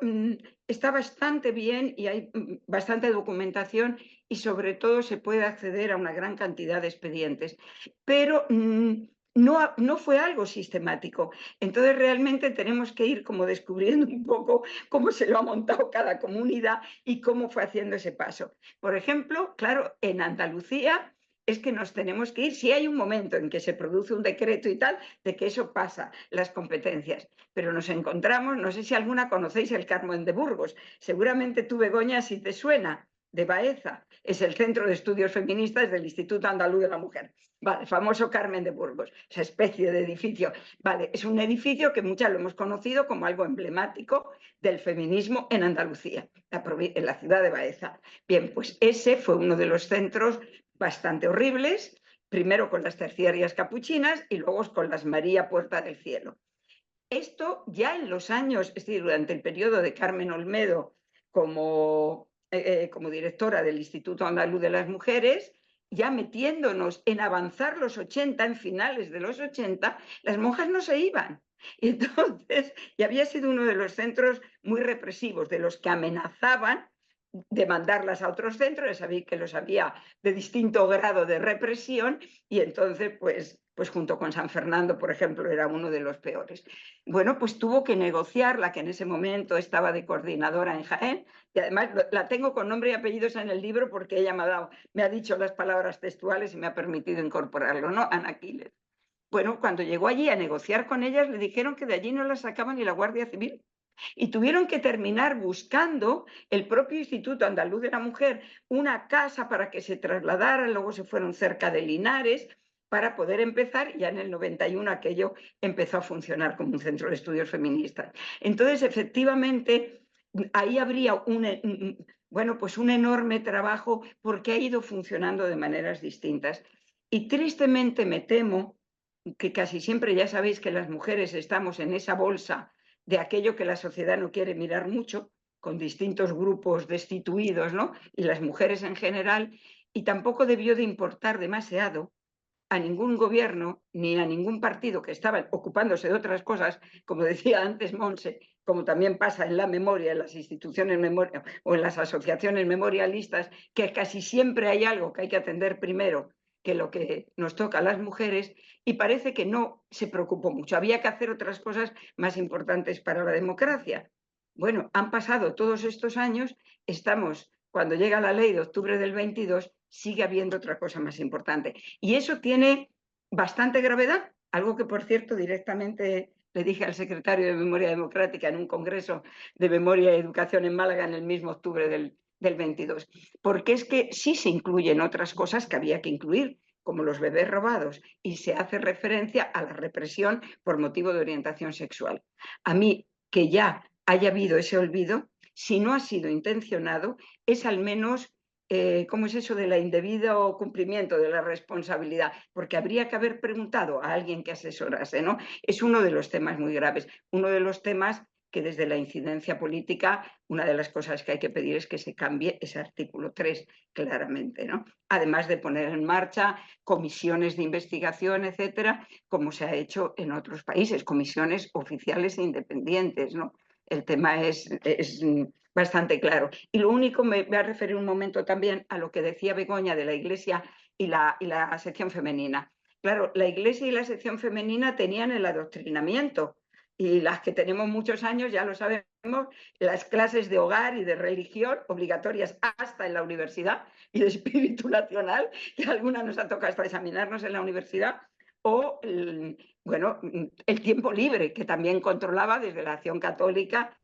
está bastante bien y hay bastante documentación, y sobre todo se puede acceder a una gran cantidad de expedientes. Pero no fue algo sistemático. Entonces realmente tenemos que ir como descubriendo un poco cómo se lo ha montado cada comunidad y cómo fue haciendo ese paso. Por ejemplo, claro, en Andalucía es que nos tenemos que ir, si hay un momento en que se produce un decreto y tal, de que eso pasa, las competencias. Pero nos encontramos, no sé si alguna conocéis el Carmen de Burgos, seguramente tú, Begoña, si te suena, de Baeza, es el Centro de Estudios Feministas del Instituto Andaluz de la Mujer. Vale, famoso Carmen de Burgos, esa especie de edificio. Vale, es un edificio que muchas lo hemos conocido como algo emblemático del feminismo en Andalucía, en la ciudad de Baeza. Bien, pues ese fue uno de los centros bastante horribles, primero con las terciarias capuchinas y luego con las María Puerta del Cielo. Esto ya en los años, es decir, durante el periodo de Carmen Olmedo como directora del Instituto Andaluz de las Mujeres, ya metiéndonos en avanzar los 80, en finales de los 80, las monjas no se iban. Y entonces, y había sido uno de los centros muy represivos, de los que amenazaban de mandarlas a otros centros, ya sabéis que los había de distinto grado de represión, y entonces pues junto con San Fernando, por ejemplo, era uno de los peores. Bueno, pues tuvo que negociar, la que en ese momento estaba de coordinadora en Jaén, y además la tengo con nombre y apellidos en el libro porque ella me ha dicho las palabras textuales y me ha permitido incorporarlo, ¿no? Ana Quiles. Bueno, cuando llegó allí a negociar con ellas, le dijeron que de allí no la sacaban ni la Guardia Civil. Y tuvieron que terminar buscando el propio Instituto Andaluz de la Mujer una casa para que se trasladaran, luego se fueron cerca de Linares para poder empezar, y ya en el 91 aquello empezó a funcionar como un centro de estudios feministas. Entonces, efectivamente, ahí habría pues un enorme trabajo porque ha ido funcionando de maneras distintas. Y tristemente me temo que casi siempre, ya sabéis que las mujeres estamos en esa bolsa de aquello que la sociedad no quiere mirar mucho, con distintos grupos destituidos, ¿no? Y las mujeres en general, y tampoco debió de importar demasiado a ningún gobierno ni a ningún partido que estaba ocupándose de otras cosas, como decía antes Monse, como también pasa en la memoria, en las instituciones memoria o en las asociaciones memorialistas, que casi siempre hay algo que hay que atender primero que lo que nos toca a las mujeres, y parece que no se preocupó mucho. Había que hacer otras cosas más importantes para la democracia. Bueno, han pasado todos estos años, cuando llega la ley de octubre del 22, sigue habiendo otra cosa más importante. Y eso tiene bastante gravedad, algo que, por cierto, directamente le dije al secretario de Memoria Democrática en un congreso de Memoria y Educación en Málaga en el mismo octubre del 22, porque es que sí se incluyen otras cosas que había que incluir, como los bebés robados, y se hace referencia a la represión por motivo de orientación sexual. A mí, que ya haya habido ese olvido, si no ha sido intencionado, es al menos, ¿cómo es eso de la indebido cumplimiento de la responsabilidad? Porque habría que haber preguntado a alguien que asesorase, ¿no? Es uno de los temas muy graves, uno de los temas que desde la incidencia política, una de las cosas que hay que pedir es que se cambie ese artículo 3 claramente, ¿no? Además de poner en marcha comisiones de investigación, etcétera, como se ha hecho en otros países, comisiones oficiales e independientes, ¿no? El tema es bastante claro. Y lo único, me voy a referir un momento también a lo que decía Begoña de la Iglesia y la sección femenina. Claro, la Iglesia y la sección femenina tenían el adoctrinamiento, y las que tenemos muchos años ya lo sabemos, las clases de hogar y de religión obligatorias hasta en la universidad, y de espíritu nacional, que a algunas nos ha tocado hasta examinarnos en la universidad, o el tiempo libre, que también controlaba desde la acción católica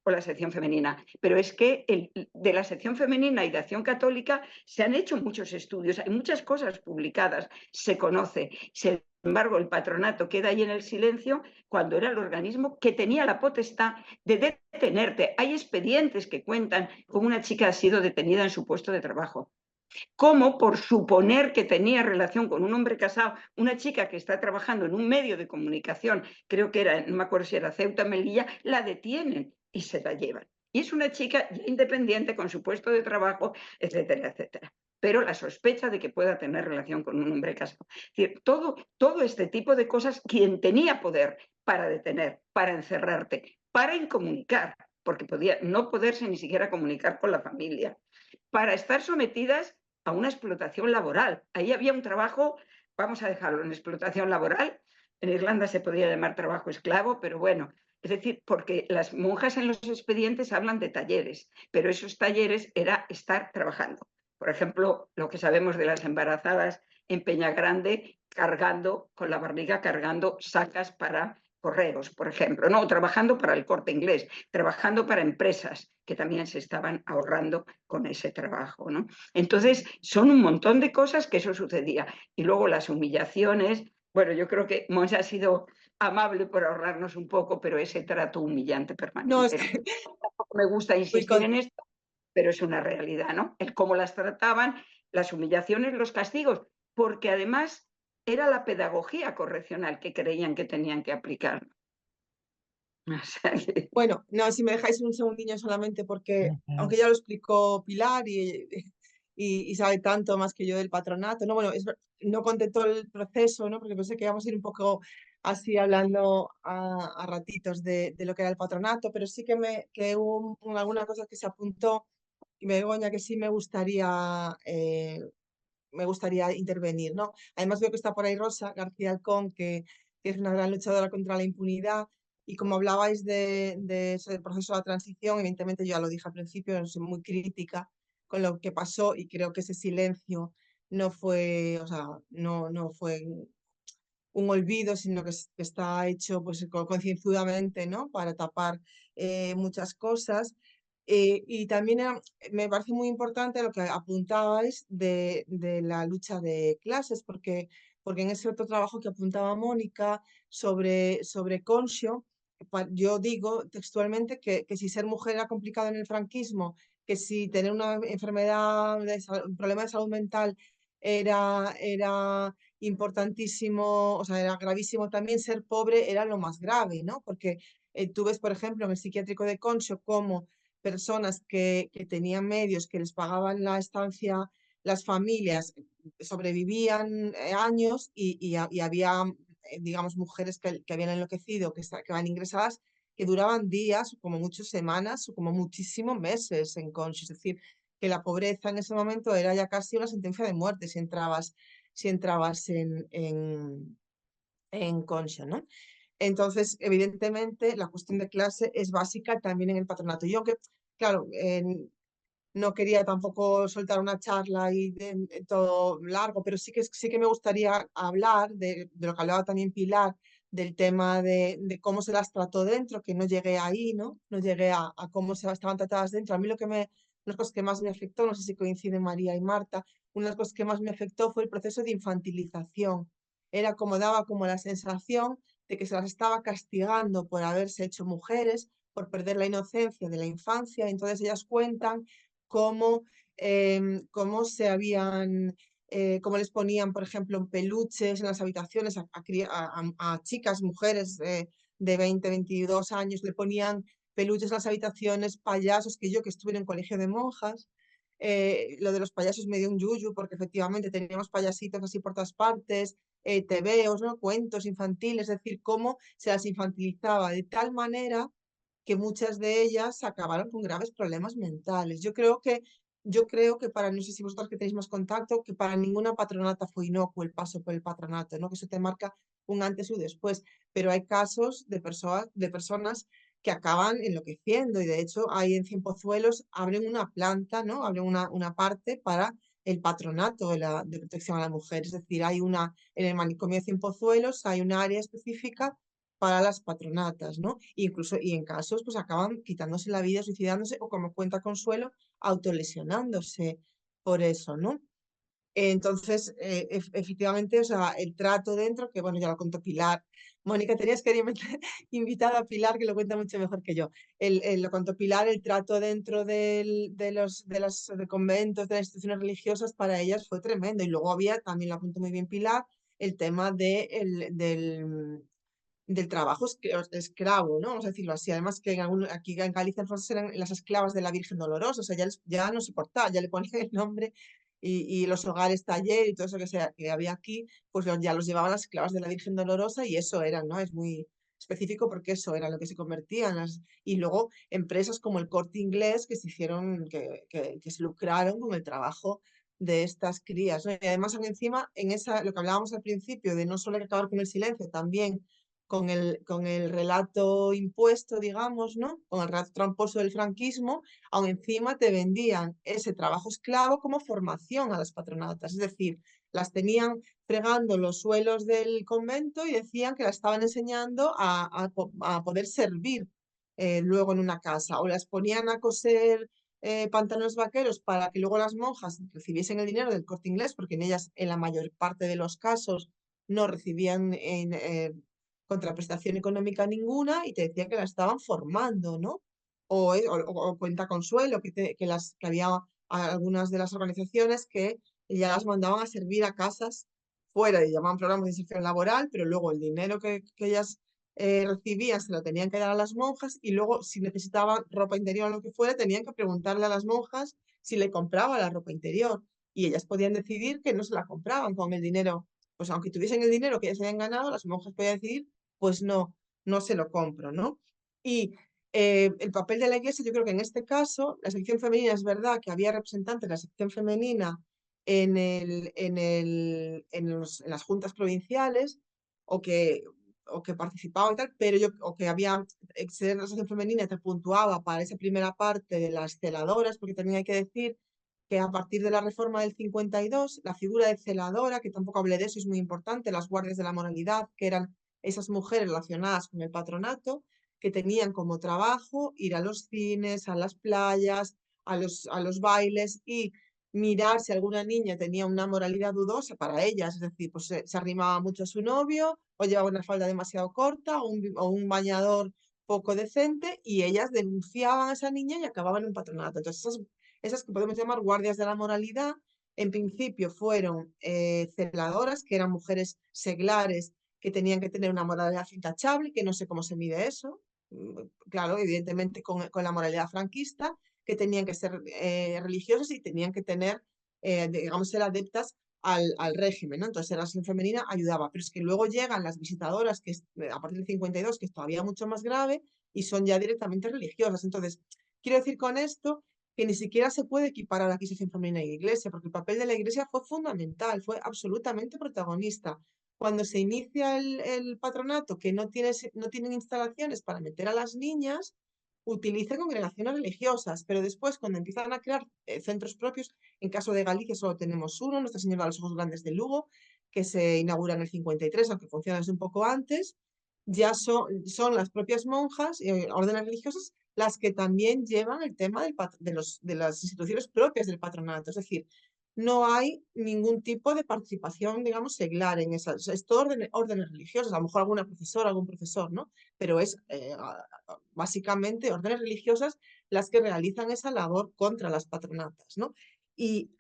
o la sección femenina. Pero es que de la sección femenina y de acción católica se han hecho muchos estudios, hay muchas cosas publicadas, se conoce. Sin embargo, el patronato queda ahí en el silencio cuando era el organismo que tenía la potestad de detenerte. Hay expedientes que cuentan cómo una chica ha sido detenida en su puesto de trabajo, como por suponer que tenía relación con un hombre casado, una chica que está trabajando en un medio de comunicación, creo que era, no me acuerdo si era Ceuta, Melilla, la detienen y se la llevan. Y es una chica ya independiente con su puesto de trabajo, etcétera, etcétera. Pero la sospecha de que pueda tener relación con un hombre casado. Es decir, todo este tipo de cosas, quien tenía poder para detener, para encerrarte, para incomunicar, porque podía no poderse ni siquiera comunicar con la familia, para estar sometidas a una explotación laboral. Ahí había un trabajo, vamos a dejarlo en explotación laboral, en Irlanda se podría llamar trabajo esclavo, pero bueno, es decir, porque las monjas en los expedientes hablan de talleres, pero esos talleres era estar trabajando. Por ejemplo, lo que sabemos de las embarazadas en Peñagrande, con la barriga cargando sacas para correos, por ejemplo, no, trabajando para el Corte Inglés, trabajando para empresas que también se estaban ahorrando con ese trabajo, ¿no? Entonces, son un montón de cosas que eso sucedía. Y luego las humillaciones, bueno, yo creo que Monse ha sido amable por ahorrarnos un poco, pero ese trato humillante permanente. No, es que... Tampoco me gusta insistir en esto, pero es una realidad, ¿no? El cómo las trataban, las humillaciones, los castigos, porque además era la pedagogía correccional que creían que tenían que aplicar. O sea que... Bueno, no, si me dejáis un segundillo solamente, porque aunque ya lo explicó Pilar y sabe tanto más que yo del patronato, no, bueno, no conté todo el proceso, ¿no? Porque pensé que íbamos a ir un poco así hablando a ratitos de lo que era el patronato, pero sí que hubo alguna cosa que se apuntó Begoña, que sí me gustaría intervenir, ¿no? Además veo que está por ahí Rosa García Alcón, que es una gran luchadora contra la impunidad. Y como hablabais de ese proceso de la transición, evidentemente yo ya lo dije al principio, soy muy crítica con lo que pasó y creo que ese silencio no fue, o sea, no fue un olvido, sino que está hecho pues concienzudamente, ¿no? Para tapar muchas cosas. Y también me parece muy importante lo que apuntabais de la lucha de clases, porque en ese otro trabajo que apuntaba Mónica sobre Conxio, yo digo textualmente que si ser mujer era complicado en el franquismo, que si tener una enfermedad, un problema de salud mental era importantísimo, o sea, era gravísimo también, ser pobre era lo más grave, ¿no? Porque tú ves, por ejemplo, en el psiquiátrico de Conxo, como personas que tenían medios, que les pagaban la estancia, las familias, sobrevivían años y había, digamos, mujeres que habían enloquecido, que van ingresadas, que duraban días, o como muchas semanas, o como muchísimos meses en Conxo. Es decir, que la pobreza en ese momento era ya casi una sentencia de muerte si entrabas en Conxo, ¿no? Entonces, evidentemente, la cuestión de clase es básica también en el patronato. Yo que, claro, no quería tampoco soltar una charla y todo largo, pero sí que me gustaría hablar de lo que hablaba también Pilar, del tema de cómo se las trató dentro, que no llegué ahí, ¿no? No llegué a cómo estaban tratadas dentro. A mí una de las cosas que más me afectó, no sé si coinciden María y Marta, una de las cosas que más me afectó fue el proceso de infantilización. Era como daba como la sensación de que se las estaba castigando por haberse hecho mujeres, por perder la inocencia de la infancia. Entonces ellas cuentan cómo, cómo les ponían, por ejemplo, peluches en las habitaciones a chicas, mujeres de 20, 22 años, le ponían peluches en las habitaciones, payasos, que yo que estuve en un colegio de monjas, lo de los payasos me dio un yuyu, porque efectivamente teníamos payasitos así por todas partes, tebeos, ¿no? Cuentos infantiles, es decir, cómo se las infantilizaba de tal manera que muchas de ellas acabaron con graves problemas mentales. Yo creo que para, no sé si vosotros que tenéis más contacto, que para ninguna patronata fue inocuo el paso por el patronato, ¿no? Que eso te marca un antes y un después, pero hay casos de personas que acaban enloqueciendo y de hecho ahí en Cienpozuelos abren una planta, ¿no? Abren una parte para el patronato de protección a la mujer, es decir, en el manicomio de Cienpozuelos hay un área específica para las patronatas, ¿no? Incluso, y en casos, pues acaban quitándose la vida, suicidándose o, como cuenta Consuelo, autolesionándose por eso, ¿no? Entonces, efectivamente, o sea, el trato dentro, que bueno, ya lo contó Pilar. Mónica, tenías que haber invitado a Pilar, que lo cuenta mucho mejor que yo. Lo contó Pilar, el trato dentro de los conventos, de las instituciones religiosas, para ellas fue tremendo. Y luego había, también lo apuntó muy bien Pilar, el tema del trabajo esclavo, ¿no? Vamos a decirlo así. Además que aquí en Galicia entonces eran las esclavas de la Virgen Dolorosa, o sea, ya no soportaba, ya le ponían el nombre y los hogares taller y todo eso que había aquí, pues ya los llevaban las esclavas de la Virgen Dolorosa y eso era, ¿no? Es muy específico porque eso era lo que se convertían. Y luego empresas como el Corte Inglés que que se lucraron con el trabajo de estas crías, ¿no? Y además encima, lo que hablábamos al principio, de no solo acabar con el silencio, también con el relato impuesto, digamos, ¿no? Con el relato tramposo del franquismo, aún encima te vendían ese trabajo esclavo como formación a las patronatas. Es decir, las tenían fregando los suelos del convento y decían que las estaban enseñando a poder servir luego en una casa. O las ponían a coser pantalones vaqueros para que luego las monjas recibiesen el dinero del Corte Inglés, porque en ellas, en la mayor parte de los casos, no recibían contraprestación económica ninguna y te decía que la estaban formando, ¿no? O cuenta Consuelo, que había algunas de las organizaciones que ya las mandaban a servir a casas fuera y llamaban programas de inserción laboral, pero luego el dinero que ellas recibían se lo tenían que dar a las monjas y luego si necesitaban ropa interior o lo que fuera, tenían que preguntarle a las monjas si le compraba la ropa interior y ellas podían decidir que no se la compraban con el dinero. Pues aunque tuviesen el dinero que ellas habían ganado, las monjas podían decidir pues no se lo compro, ¿no? Y El papel de la Iglesia, yo creo que en este caso, la sección femenina es verdad que había representantes de la sección femenina en las juntas provinciales o que, participaban y tal, pero o que había, ser la sección femenina te puntuaba para esa primera parte de las celadoras, porque también hay que decir que a partir de la reforma del 52, la figura de celadora, que tampoco hablé de eso, es muy importante, las guardias de la moralidad, que eran esas mujeres relacionadas con el patronato, que tenían como trabajo ir a los cines, a las playas, a los bailes y mirar si alguna niña tenía una moralidad dudosa para ellas, es decir, pues se arrimaba mucho a su novio o llevaba una falda demasiado corta o un bañador poco decente y ellas denunciaban a esa niña y acababan en un patronato. Entonces, esas que podemos llamar guardias de la moralidad, en principio fueron celadoras, que eran mujeres seglares que tenían que tener una moralidad intachable, que no sé cómo se mide eso, claro, evidentemente con la moralidad franquista, que tenían que ser religiosas y tenían que tener, digamos, ser adeptas al régimen, ¿no? Entonces la relación femenina ayudaba, pero es que luego llegan las visitadoras, que es a partir del 52, que es todavía mucho más grave, y son ya directamente religiosas. Entonces, quiero decir con esto que ni siquiera se puede equiparar la adquisición femenina y la iglesia, porque el papel de la iglesia fue fundamental, fue absolutamente protagonista. Cuando se inicia el patronato, que no tienen instalaciones para meter a las niñas, utiliza congregaciones religiosas, pero después cuando empiezan a crear centros propios, en caso de Galicia solo tenemos uno, Nuestra Señora de los Ojos Grandes de Lugo, que se inaugura en el 53, aunque funciona desde un poco antes, ya son las propias monjas y órdenes religiosas las que también llevan el tema de las instituciones propias del patronato, es decir, no hay ningún tipo de participación, digamos, seglar en esas, es todo órdenes religiosas, a lo mejor alguna profesora, algún profesor, ¿no? Pero es básicamente órdenes religiosas las que realizan esa labor contra las patronatas, ¿no? Y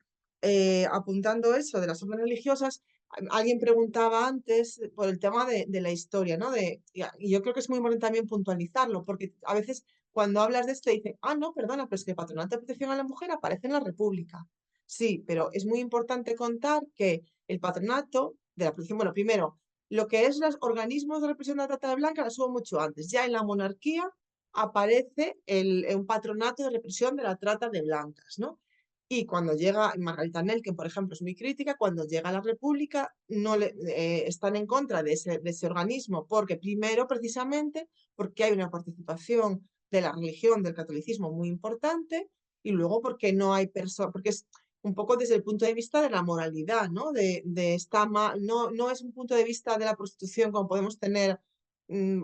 apuntando eso de las órdenes religiosas, alguien preguntaba antes por el tema de la historia, ¿no? Y yo creo que es muy importante también puntualizarlo, porque a veces cuando hablas de esto dicen, no, perdona, pero es que el Patronato de Protección a la Mujer aparece en la República. Sí, pero es muy importante contar que el Patronato de la Protección, bueno, primero, lo que es los organismos de represión de la trata de blancas las hubo mucho antes. Ya en la monarquía aparece un patronato de represión de la trata de blancas, ¿no? Y cuando llega Margarita Nelken, por ejemplo, es muy crítica, cuando llega a la República no están en contra de ese organismo, porque primero, precisamente, porque hay una participación de la religión, del catolicismo muy importante, y luego porque no hay personas, porque es un poco desde el punto de vista de la moralidad, ¿no? No es un punto de vista de la prostitución como podemos tener,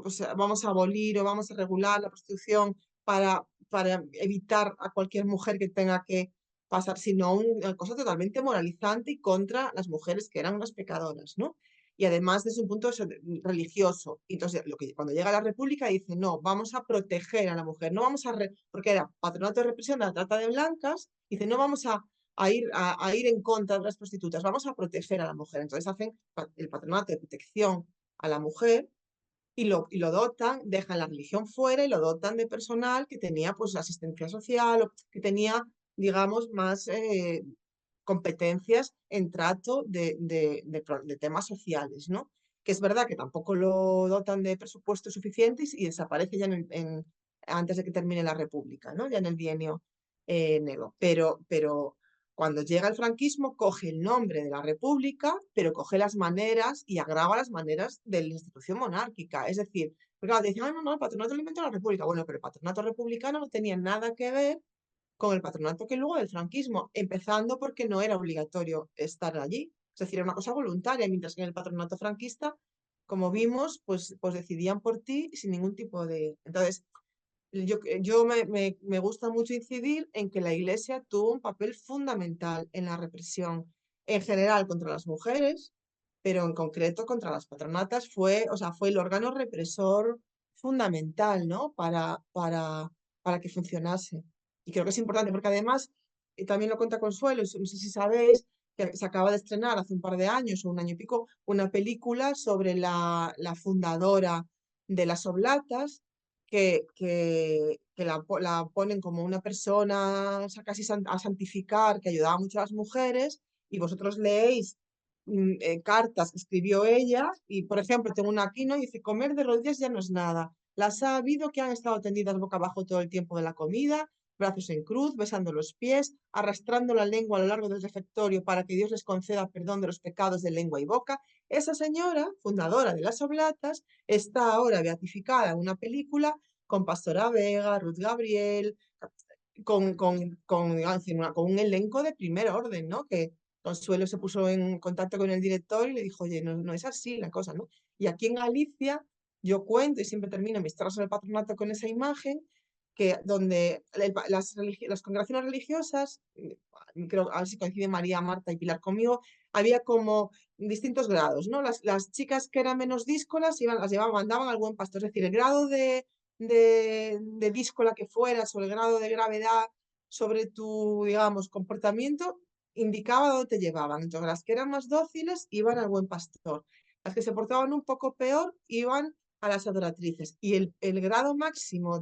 o sea, vamos a abolir o vamos a regular la prostitución para evitar a cualquier mujer que tenga que pasar, sino una cosa totalmente moralizante y contra las mujeres que eran unas pecadoras, ¿no? Y además desde un punto religioso. Entonces, cuando llega la República dice, no, vamos a proteger a la mujer, no vamos porque era patronato de represión de la trata de blancas, dice, no vamos a ir en contra de las prostitutas, vamos a proteger a la mujer. Entonces hacen el patronato de protección a la mujer y lo dotan, dejan la religión fuera y lo dotan de personal que tenía pues asistencia social o que tenía, digamos, más competencias en trato de temas sociales, ¿no? Que es verdad que tampoco lo dotan de presupuestos suficientes y desaparece ya antes de que termine la República, ¿no? Ya en el bienio negro. Pero cuando llega el franquismo, coge el nombre de la República, pero coge las maneras y agrava las maneras de la institución monárquica. Es decir, porque claro, te dicen, no, el patronato lo inventó la República. Bueno, pero el patronato republicano no tenía nada que ver con el patronato que luego del franquismo, empezando porque no era obligatorio estar allí. Es decir, era una cosa voluntaria, mientras que en el patronato franquista, como vimos, pues decidían por ti sin ningún tipo de... Entonces, me gusta mucho incidir en que la Iglesia tuvo un papel fundamental en la represión en general contra las mujeres, pero en concreto contra las patronatas fue el órgano represor fundamental, ¿no? Para que funcionase. Y creo que es importante porque además, también lo cuenta Consuelo, no sé si sabéis, que se acaba de estrenar hace un par de años o un año y pico, una película sobre la fundadora de las Oblatas, que la ponen como una persona, o sea, casi a santificar, que ayudaba mucho a las mujeres, y vosotros leéis cartas que escribió ella, y por ejemplo, tengo una aquí, ¿no? Dice, comer de rodillas ya no es nada. Las ha habido que han estado tendidas boca abajo todo el tiempo de la comida, brazos en cruz, besando los pies, arrastrando la lengua a lo largo del refectorio para que Dios les conceda perdón de los pecados de lengua y boca. Esa señora, fundadora de las Oblatas, está ahora beatificada en una película con Pastora Vega, Ruth Gabriel, con un elenco de primer orden, ¿no? Que Consuelo se puso en contacto con el director y le dijo, oye, no es así la cosa, ¿no? Y aquí en Galicia yo cuento y siempre termino mis charlas en el patronato con esa imagen, que donde las congregaciones religiosas, creo, a ver si coincide María, Marta y Pilar conmigo, había como distintos grados, ¿no? Las chicas que eran menos díscolas las llevaban, mandaban al buen pastor, es decir, el grado de díscola que fueras o el grado de gravedad sobre tu, digamos, comportamiento indicaba dónde te llevaban. Entonces, las que eran más dóciles iban al buen pastor. Las que se portaban un poco peor iban a las adoratrices. Y el grado máximo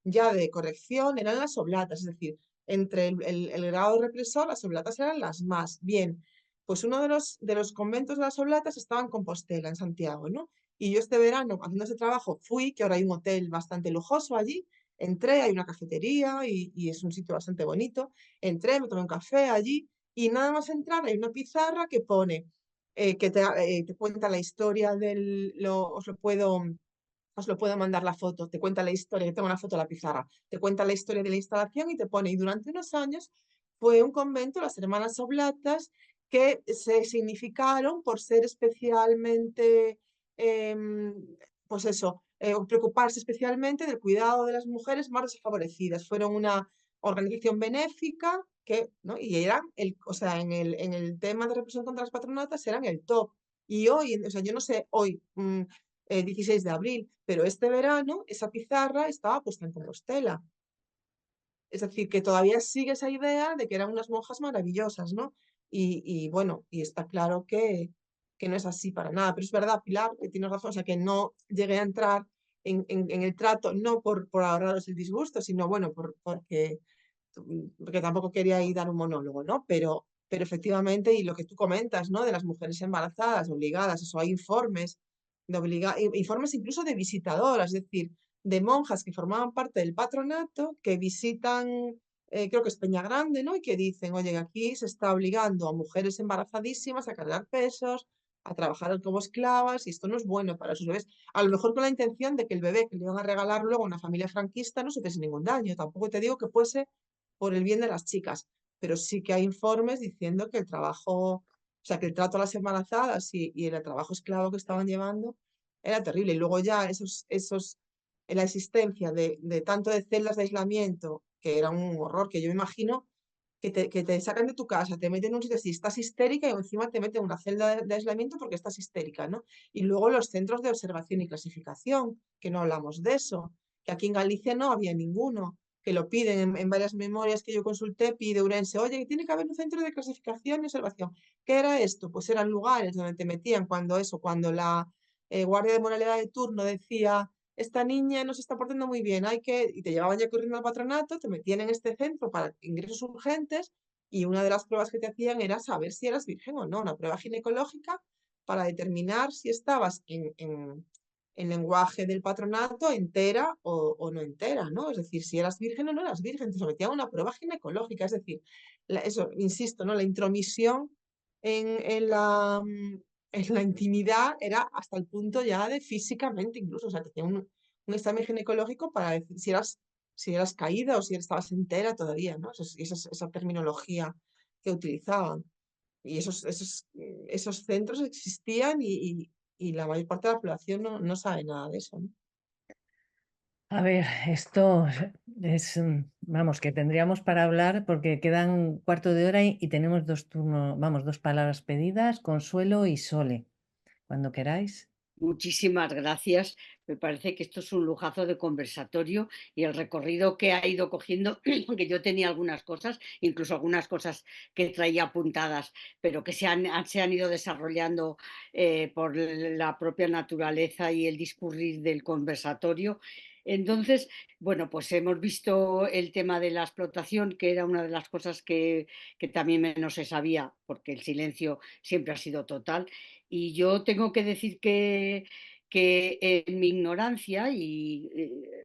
ya de corrección eran las oblatas, es decir, entre el grado represor, las oblatas eran las más. Bien, pues uno de los conventos de las oblatas estaba en Compostela, en Santiago, ¿no? Y yo este verano, haciendo ese trabajo, fui, que ahora hay un hotel bastante lujoso allí, entré, hay una cafetería y es un sitio bastante bonito, entré, me tomé un café allí y nada más entrar hay una pizarra que pone, que te cuenta la historia os lo puedo mandar la foto, te cuenta la historia, que tengo una foto de la pizarra, te cuenta la historia de la instalación y te pone, y durante unos años fue un convento, las Hermanas Oblatas, que se significaron por ser especialmente, pues eso, preocuparse especialmente del cuidado de las mujeres más desfavorecidas. Fueron una organización benéfica que, ¿no? Y eran, o sea, en el tema de represión contra las patronatas eran el top. Y hoy, o sea, yo no sé, hoy, 16 de abril, pero este verano esa pizarra estaba puesta en Compostela. Es decir, que todavía sigue esa idea de que eran unas monjas maravillosas, ¿no? Y bueno, y está claro que no es así para nada. Pero es verdad, Pilar, que tienes razón, o sea, que no llegué a entrar en el trato, no por ahorraros el disgusto, sino bueno, porque tampoco quería ahí dar un monólogo, ¿no? Pero efectivamente, y lo que tú comentas, ¿no? De las mujeres embarazadas, obligadas, eso, hay informes, informes incluso de visitadoras, es decir, de monjas que formaban parte del patronato, que visitan, creo que es Peña Grande, ¿no? Y que dicen, oye, aquí se está obligando a mujeres embarazadísimas a cargar pesos, a trabajar como esclavas, y esto no es bueno para sus bebés. A lo mejor con la intención de que el bebé que le iban a regalar luego a una familia franquista no se hiciese ningún daño. Tampoco te digo que fuese por el bien de las chicas, pero sí que hay informes diciendo que el trabajo, o sea, que el trato a las embarazadas y el trabajo esclavo que estaban llevando era terrible. Y luego ya la existencia de tanto de celdas de aislamiento, que era un horror, que yo me imagino que te sacan de tu casa, te meten en un sitio así, estás histérica y encima te meten en una celda de aislamiento porque estás histérica, ¿no? Y luego los centros de observación y clasificación, que no hablamos de eso, que aquí en Galicia no había ninguno, que lo piden en varias memorias que yo consulté, pide Urense, oye, que tiene que haber un centro de clasificación y observación. ¿Qué era esto? Pues eran lugares donde te metían cuando la guardia de moralidad de turno decía, esta niña no se está portando muy bien, y te llevaban ya corriendo al patronato, te metían en este centro para ingresos urgentes y una de las pruebas que te hacían era saber si eras virgen o no, una prueba ginecológica para determinar si estabas en lenguaje del patronato entera o no entera, ¿no? Es decir, si eras virgen o no eras virgen, te sometían a una prueba ginecológica, es decir, eso, insisto, ¿no? La intromisión en la intimidad era hasta el punto ya de físicamente incluso, o sea, te hacían un examen ginecológico para decir si eras caída o si estabas entera todavía, ¿no? Esa terminología que utilizaban. Y esos centros existían y la mayor parte de la población no sabe nada de eso, ¿no? A ver, esto es, vamos, que tendríamos para hablar porque quedan un cuarto de hora y tenemos dos turnos, vamos, dos palabras pedidas, Consuelo y Sole, cuando queráis. Muchísimas gracias. Me parece que esto es un lujazo de conversatorio y el recorrido que ha ido cogiendo, que yo tenía algunas cosas, incluso algunas cosas que traía apuntadas, pero que se han ido desarrollando por la propia naturaleza y el discurrir del conversatorio. Entonces, bueno, pues hemos visto el tema de la explotación, que era una de las cosas que también no se sabía, porque el silencio siempre ha sido total. Y yo tengo que decir que en mi ignorancia y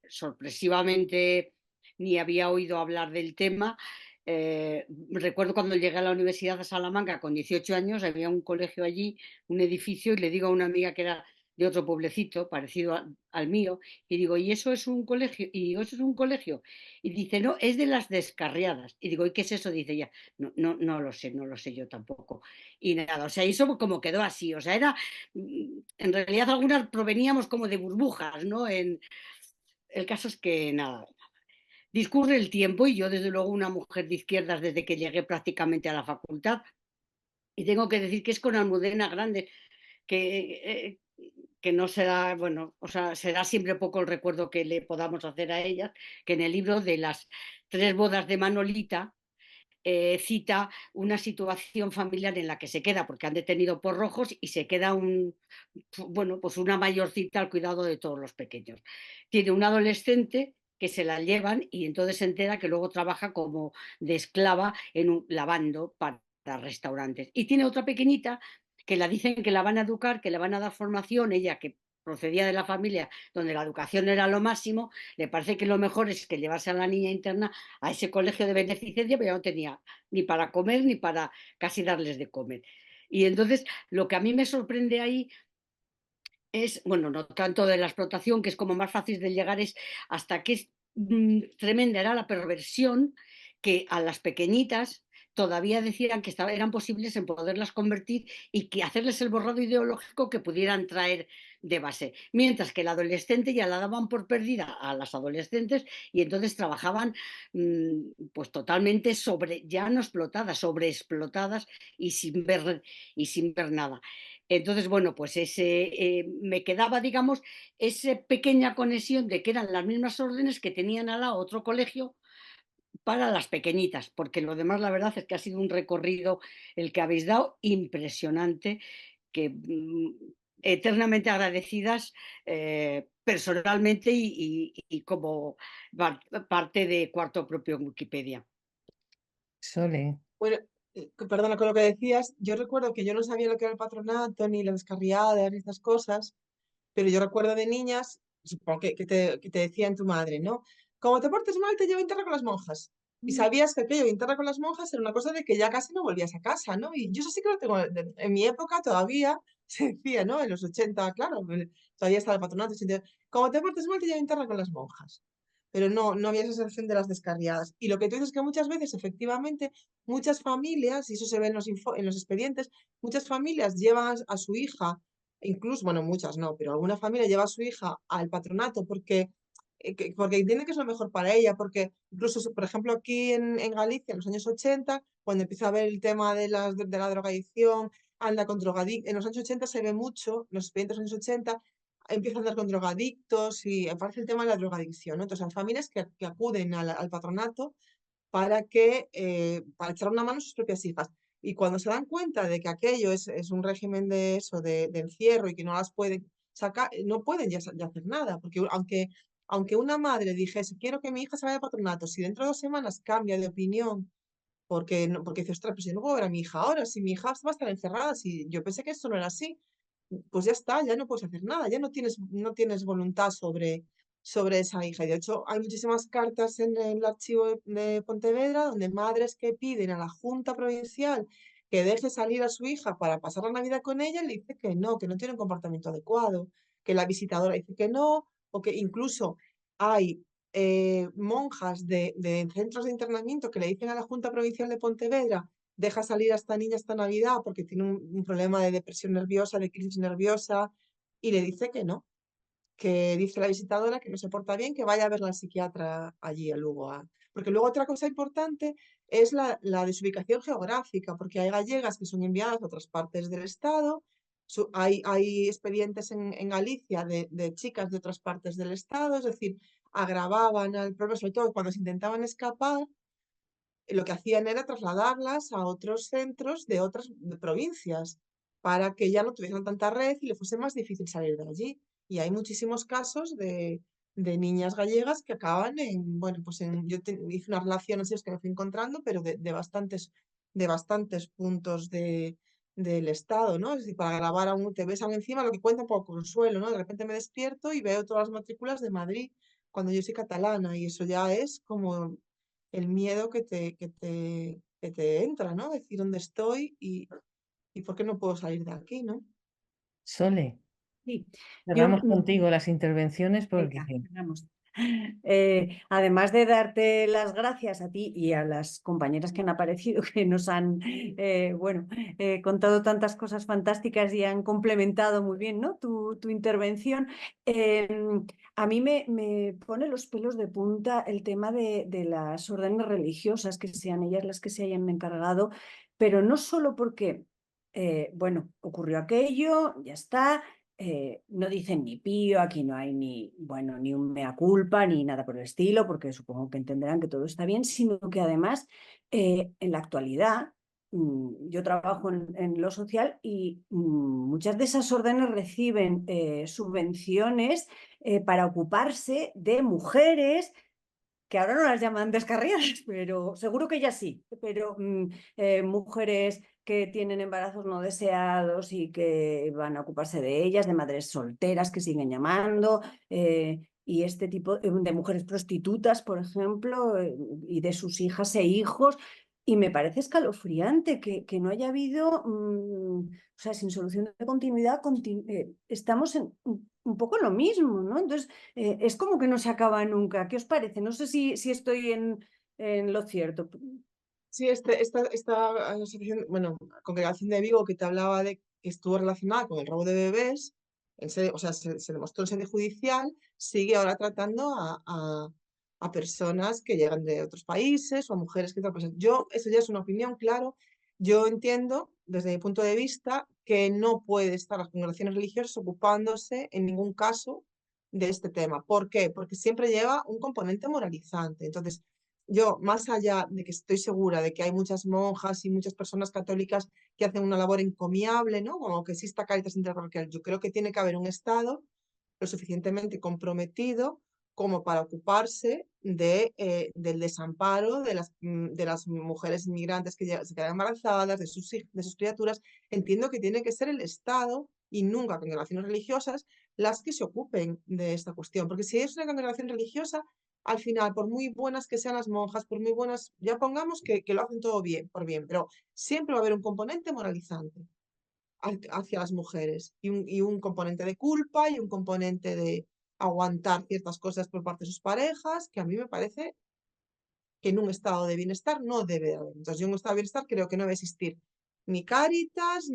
sorpresivamente ni había oído hablar del tema. Recuerdo cuando llegué a la Universidad de Salamanca con 18 años, había un colegio allí, un edificio, y le digo a una amiga que era de otro pueblecito parecido al mío, y digo, ¿y eso es un colegio? Y digo, ¿eso es un colegio? Y dice, no, es de las Descarriadas. Y digo, ¿y qué es eso? Dice ella, no, no, no lo sé yo tampoco. Y nada, o sea, eso como quedó así, o sea, en realidad algunas proveníamos como de burbujas, ¿no? El caso es que nada, discurre el tiempo y yo desde luego una mujer de izquierdas desde que llegué prácticamente a la facultad, y tengo que decir que es con Almudena Grandes que, que no será, bueno, o sea, será siempre poco el recuerdo que le podamos hacer a ella, que en el libro de las 3 bodas de Manolita cita una situación familiar en la que se queda, porque han detenido por rojos y se queda bueno, pues una mayorcita al cuidado de todos los pequeños. Tiene un adolescente que se la llevan y entonces se entera que luego trabaja como de esclava lavando para restaurantes. Y tiene otra pequeñita que la dicen que la van a educar, que le van a dar formación, ella que procedía de la familia donde la educación era lo máximo, le parece que lo mejor es que llevarse a la niña interna a ese colegio de beneficencia, pero ya no tenía ni para comer ni para casi darles de comer. Y entonces lo que a mí me sorprende ahí es, bueno, no tanto de la explotación, que es como más fácil de llegar, es hasta qué tremenda era la perversión que a las pequeñitas todavía decían que eran posibles en poderlas convertir y que hacerles el borrado ideológico que pudieran traer de base. Mientras que el adolescente ya la daban por perdida a las adolescentes y entonces trabajaban pues totalmente ya no explotadas, sobreexplotadas y sin ver nada. Entonces, bueno, pues me quedaba, digamos, esa pequeña conexión de que eran las mismas órdenes que tenían al lado otro colegio para las pequeñitas, porque lo demás, la verdad, es que ha sido un recorrido el que habéis dado impresionante, que eternamente agradecidas personalmente y como parte de Cuarto Propio en Wikipedia. Sole. Bueno, perdona con lo que decías, yo recuerdo que yo no sabía lo que era el patronato, ni las descarriadas, ni estas cosas, pero yo recuerdo de niñas, supongo que te decían tu madre, ¿no? Como te portes mal, te llevo a interna con las monjas. Y sabías que aquello de interna con las monjas era una cosa de que ya casi no volvías a casa, ¿no? Y yo eso sí que lo tengo, en mi época todavía se decía, ¿no? En los 80, claro, todavía estaba el patronato. Como te portes mal, te llevo a interna con las monjas. Pero no había esa sensación de las descarriadas. Y lo que tú dices es que muchas veces, efectivamente, muchas familias, y eso se ve en los expedientes, muchas familias llevan a su hija, incluso, bueno, muchas no, pero alguna familia lleva a su hija al patronato porque entiende que es lo mejor para ella, porque incluso, por ejemplo, aquí en Galicia, en los años 80, cuando empieza a ver el tema de la drogadicción, anda con drogadictos, en los años 80 se ve mucho, los expedientes de los años 80, empieza a andar con drogadictos y aparece el tema de la drogadicción, ¿no? Entonces, hay familias que acuden al patronato para echar una mano a sus propias hijas. Y cuando se dan cuenta de que aquello es un régimen de eso, de encierro y que no las pueden sacar, no pueden ya hacer nada, porque aunque una madre dijese, quiero que mi hija se vaya al patronato, si dentro de 2 semanas cambia de opinión, porque dice, ostras, pues yo no puedo ver a mi hija ahora, si mi hija va a estar encerrada, si yo pensé que esto no era así, pues ya está, ya no puedes hacer nada, ya no tienes voluntad sobre esa hija. Y de hecho, hay muchísimas cartas en el archivo de Pontevedra donde madres que piden a la Junta Provincial que deje salir a su hija para pasar la Navidad con ella, le dice que no tiene un comportamiento adecuado, que la visitadora dice que no, o que incluso hay monjas de centros de internamiento que le dicen a la Junta Provincial de Pontevedra deja salir a esta niña esta Navidad porque tiene un problema de depresión nerviosa, de crisis nerviosa, y le dice que no, que dice la visitadora que no se porta bien, que vaya a ver al psiquiatra allí a Lugo. Porque luego otra cosa importante es la desubicación geográfica, porque hay gallegas que son enviadas a otras partes del estado, hay expedientes en Galicia de chicas de otras partes del estado, es decir, agravaban al problema, sobre todo cuando se intentaban escapar, lo que hacían era trasladarlas a otros centros de otras provincias para que ya no tuvieran tanta red y le fuese más difícil salir de allí. Y hay muchísimos casos de niñas gallegas que acaban bueno, pues hice unas relaciones que me fui encontrando, pero de bastantes puntos del Estado, ¿no? Es decir, para grabar te ves aún encima lo que cuenta por consuelo, ¿no? De repente me despierto y veo todas las matrículas de Madrid cuando yo soy catalana y eso ya es como el miedo que te entra, ¿no? Decir dónde estoy y por qué no puedo salir de aquí, ¿no? Sole, Sí, cerramos yo, contigo las intervenciones porque venga, vamos. Además de darte las gracias a ti y a las compañeras que han aparecido, que nos han contado tantas cosas fantásticas y han complementado muy bien, ¿no? tu intervención, a mí me pone los pelos de punta el tema de las órdenes religiosas, que sean ellas las que se hayan encargado, pero no solo porque, ocurrió aquello, ya está. No dicen ni pío, aquí no hay ni un mea culpa ni nada por el estilo, porque supongo que entenderán que todo está bien, sino que además en la actualidad yo trabajo en lo social y muchas de esas órdenes reciben subvenciones para ocuparse de mujeres que ahora no las llaman descarriadas, pero seguro que ya sí, pero mujeres que tienen embarazos no deseados y que van a ocuparse de ellas, de madres solteras que siguen llamando, y este tipo de mujeres prostitutas, por ejemplo, y de sus hijas e hijos. Y me parece escalofriante que no haya habido, o sea, sin solución de continuidad, estamos en un poco lo mismo, ¿no? Entonces, es como que no se acaba nunca. ¿Qué os parece? No sé si estoy en lo cierto. Sí, esta asociación, bueno, congregación de Vigo que te hablaba de que estuvo relacionada con el robo de bebés, o sea, se demostró en sede judicial, sigue ahora tratando a personas que llegan de otros países o a mujeres que eso ya es una opinión, claro. Yo entiendo, desde mi punto de vista, que no puede estar las congregaciones religiosas ocupándose en ningún caso de este tema. ¿Por qué? Porque siempre lleva un componente moralizante. Entonces, yo, más allá de que estoy segura de que hay muchas monjas y muchas personas católicas que hacen una labor encomiable, ¿no? Como que exista Cáritas interparroquial, yo creo que tiene que haber un Estado lo suficientemente comprometido como para ocuparse del desamparo de las mujeres inmigrantes que se quedan embarazadas, de sus criaturas. Entiendo que tiene que ser el Estado y nunca congregaciones religiosas las que se ocupen de esta cuestión, porque si es una congregación religiosa, al final, por muy buenas que sean las monjas, por muy buenas, ya pongamos que lo hacen todo bien, por bien, pero siempre va a haber un componente moralizante hacia las mujeres y un componente de culpa y un componente de aguantar ciertas cosas por parte de sus parejas, que a mí me parece que en un estado de bienestar no debe de haber. Entonces, yo en un estado de bienestar creo que no debe existir ni Cáritas,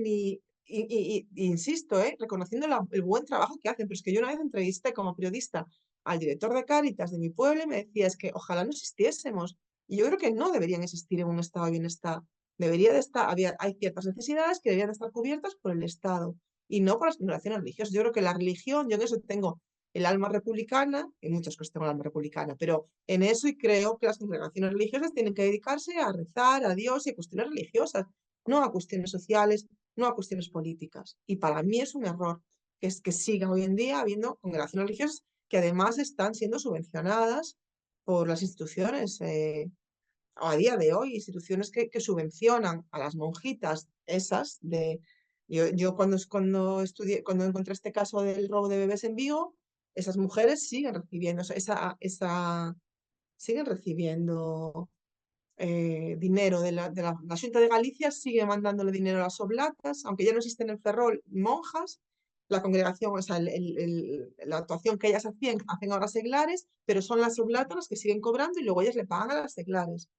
insisto, reconociendo el buen trabajo que hacen, pero es que yo una vez entrevisté como periodista al director de Cáritas de mi pueblo y me decía, es que ojalá no existiésemos. Y yo creo que no deberían existir en un estado de bienestar. Debería de estar, hay ciertas necesidades que deberían de estar cubiertas por el Estado y no por las congregaciones religiosas. Yo creo que la religión, yo en eso tengo el alma republicana, en muchas cosas tengo el alma republicana, pero en eso y creo que las congregaciones religiosas tienen que dedicarse a rezar a Dios y a cuestiones religiosas, no a cuestiones sociales, no a cuestiones políticas. Y para mí es un error que es que siga hoy en día habiendo congregaciones religiosas que además están siendo subvencionadas por las instituciones, a día de hoy, instituciones que subvencionan a las monjitas esas de... Yo cuando estudié, cuando encontré este caso del robo de bebés en Vigo, esas mujeres siguen recibiendo siguen recibiendo dinero la Xunta de Galicia sigue mandándole dinero a las oblatas, aunque ya no existen en Ferrol monjas, la congregación, o sea, la actuación que ellas hacen ahora seglares, pero son las oblatas las que siguen cobrando y luego ellas le pagan a las seglares,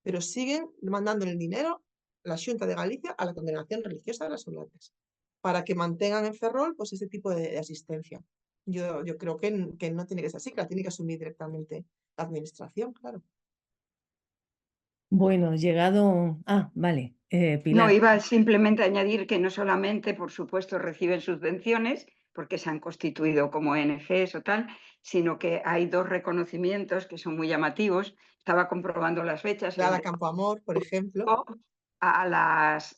pero siguen mandándole el dinero la Xunta de Galicia a la congregación religiosa de las oblatas, para que mantengan en Ferrol pues ese tipo de asistencia. Yo creo que no tiene que ser así, que la tiene que asumir directamente la administración, claro. bueno, llegado... Ah, vale, No, Pilar. iba simplemente a añadir que no solamente, por supuesto, reciben subvenciones, porque se han constituido como ONGs o tal, sino que hay dos reconocimientos que son muy llamativos. Estaba comprobando las fechas. Clara Campoamor, por ejemplo. A las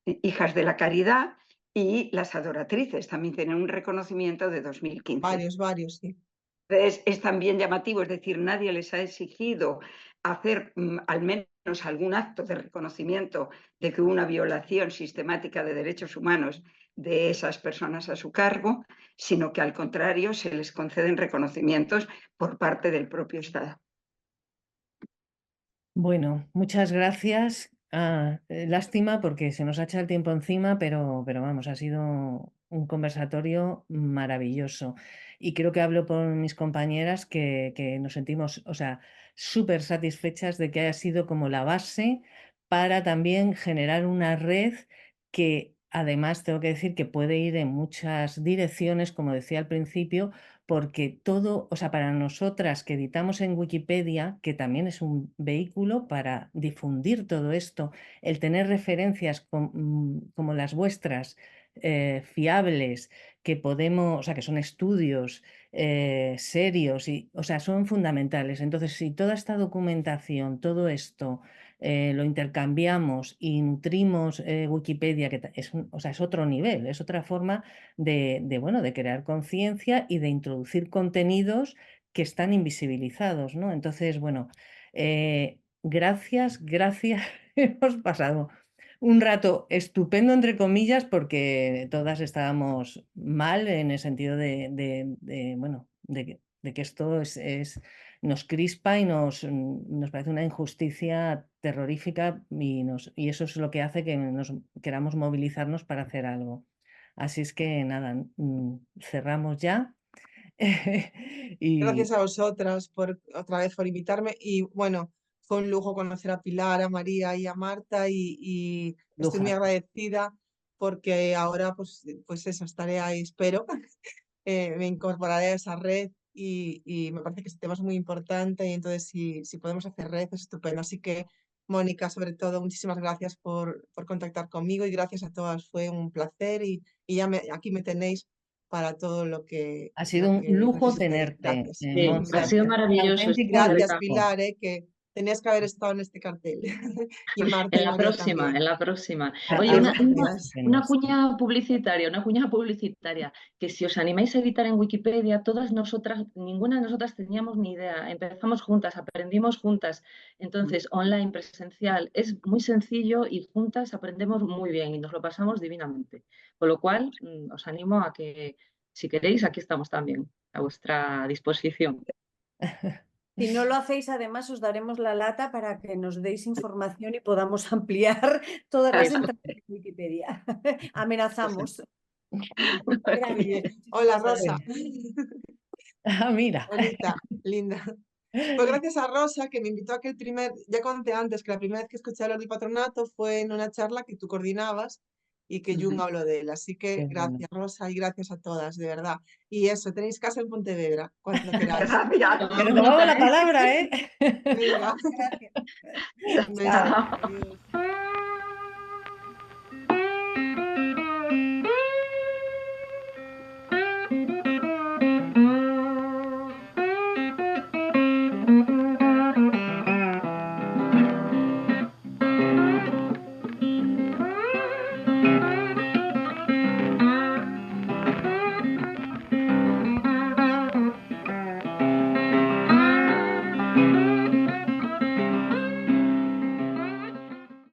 hijas de la caridad y las adoratrices también tienen un reconocimiento de 2015. Varios, sí. Entonces, es también llamativo, es decir, nadie les ha exigido hacer al menos algún acto de reconocimiento de que hubo una violación sistemática de derechos humanos de esas personas a su cargo, sino que al contrario se les conceden reconocimientos por parte del propio Estado. Bueno, muchas gracias. Lástima porque se nos ha echado el tiempo encima, pero vamos, ha sido un conversatorio maravilloso. Y creo que hablo por mis compañeras que nos sentimos, o sea, súper satisfechas de que haya sido como la base para también generar una red que además tengo que decir que puede ir en muchas direcciones, como decía al principio, porque todo, o sea, para nosotras que editamos en Wikipedia, que también es un vehículo para difundir todo esto, el tener referencias como las vuestras, fiables, que podemos, o sea, que son estudios serios, y, o sea, son fundamentales. Entonces, si toda esta documentación, todo esto, lo intercambiamos y nutrimos Wikipedia, que es, o sea, es otro nivel, es otra forma bueno, de crear conciencia y de introducir contenidos que están invisibilizados, ¿no? Entonces, bueno, gracias. Hemos pasado un rato estupendo, entre comillas, porque todas estábamos mal en el sentido bueno, de que esto nos crispa y nos parece una injusticia terrorífica y eso es lo que hace que nos queramos movilizarnos para hacer algo. Así es que nada, cerramos ya. Gracias a vosotras otra vez por invitarme y bueno, fue un lujo conocer a Pilar, a María y a Marta y estoy muy agradecida porque ahora pues eso, estaré ahí, espero, me incorporaré a esa red y me parece que este tema es muy importante y entonces si podemos hacer red es estupendo. Así que Mónica, sobre todo, muchísimas gracias por contactar conmigo y gracias a todas, fue un placer y ya aquí me tenéis para todo lo que ha sido un lujo necesitéis. tenerte. Gracias. Sí, ha sido maravilloso. Gracias, Pilar, que tenías que haber estado en este cartel. Y Marta y María también. En la próxima. Ah, Oye, gracias. una cuña publicitaria, que si os animáis a editar en Wikipedia, todas nosotras, ninguna de nosotras teníamos ni idea. Empezamos juntas, aprendimos juntas. Entonces, online, presencial, es muy sencillo y juntas aprendemos muy bien y nos lo pasamos divinamente. Con lo cual, os animo a que, si queréis, aquí estamos también, a vuestra disposición. Si no lo hacéis, además os daremos la lata para que nos deis información y podamos ampliar todas las entradas de Wikipedia. Amenazamos. Hola, Rosa. Mira. Bonita, linda. Pues gracias a Rosa, que me invitó a aquel ya conté antes que la primera vez que escuché hablar del patronato fue en una charla que tú coordinabas y que Jung habló de él. Así que gracias, Rosa, y gracias a todas, de verdad. Y eso, tenéis casa en Pontevedra, cuando queráis. Pero tomamos la palabra, ¿eh? Venga. Gracias. Un beso. Adiós.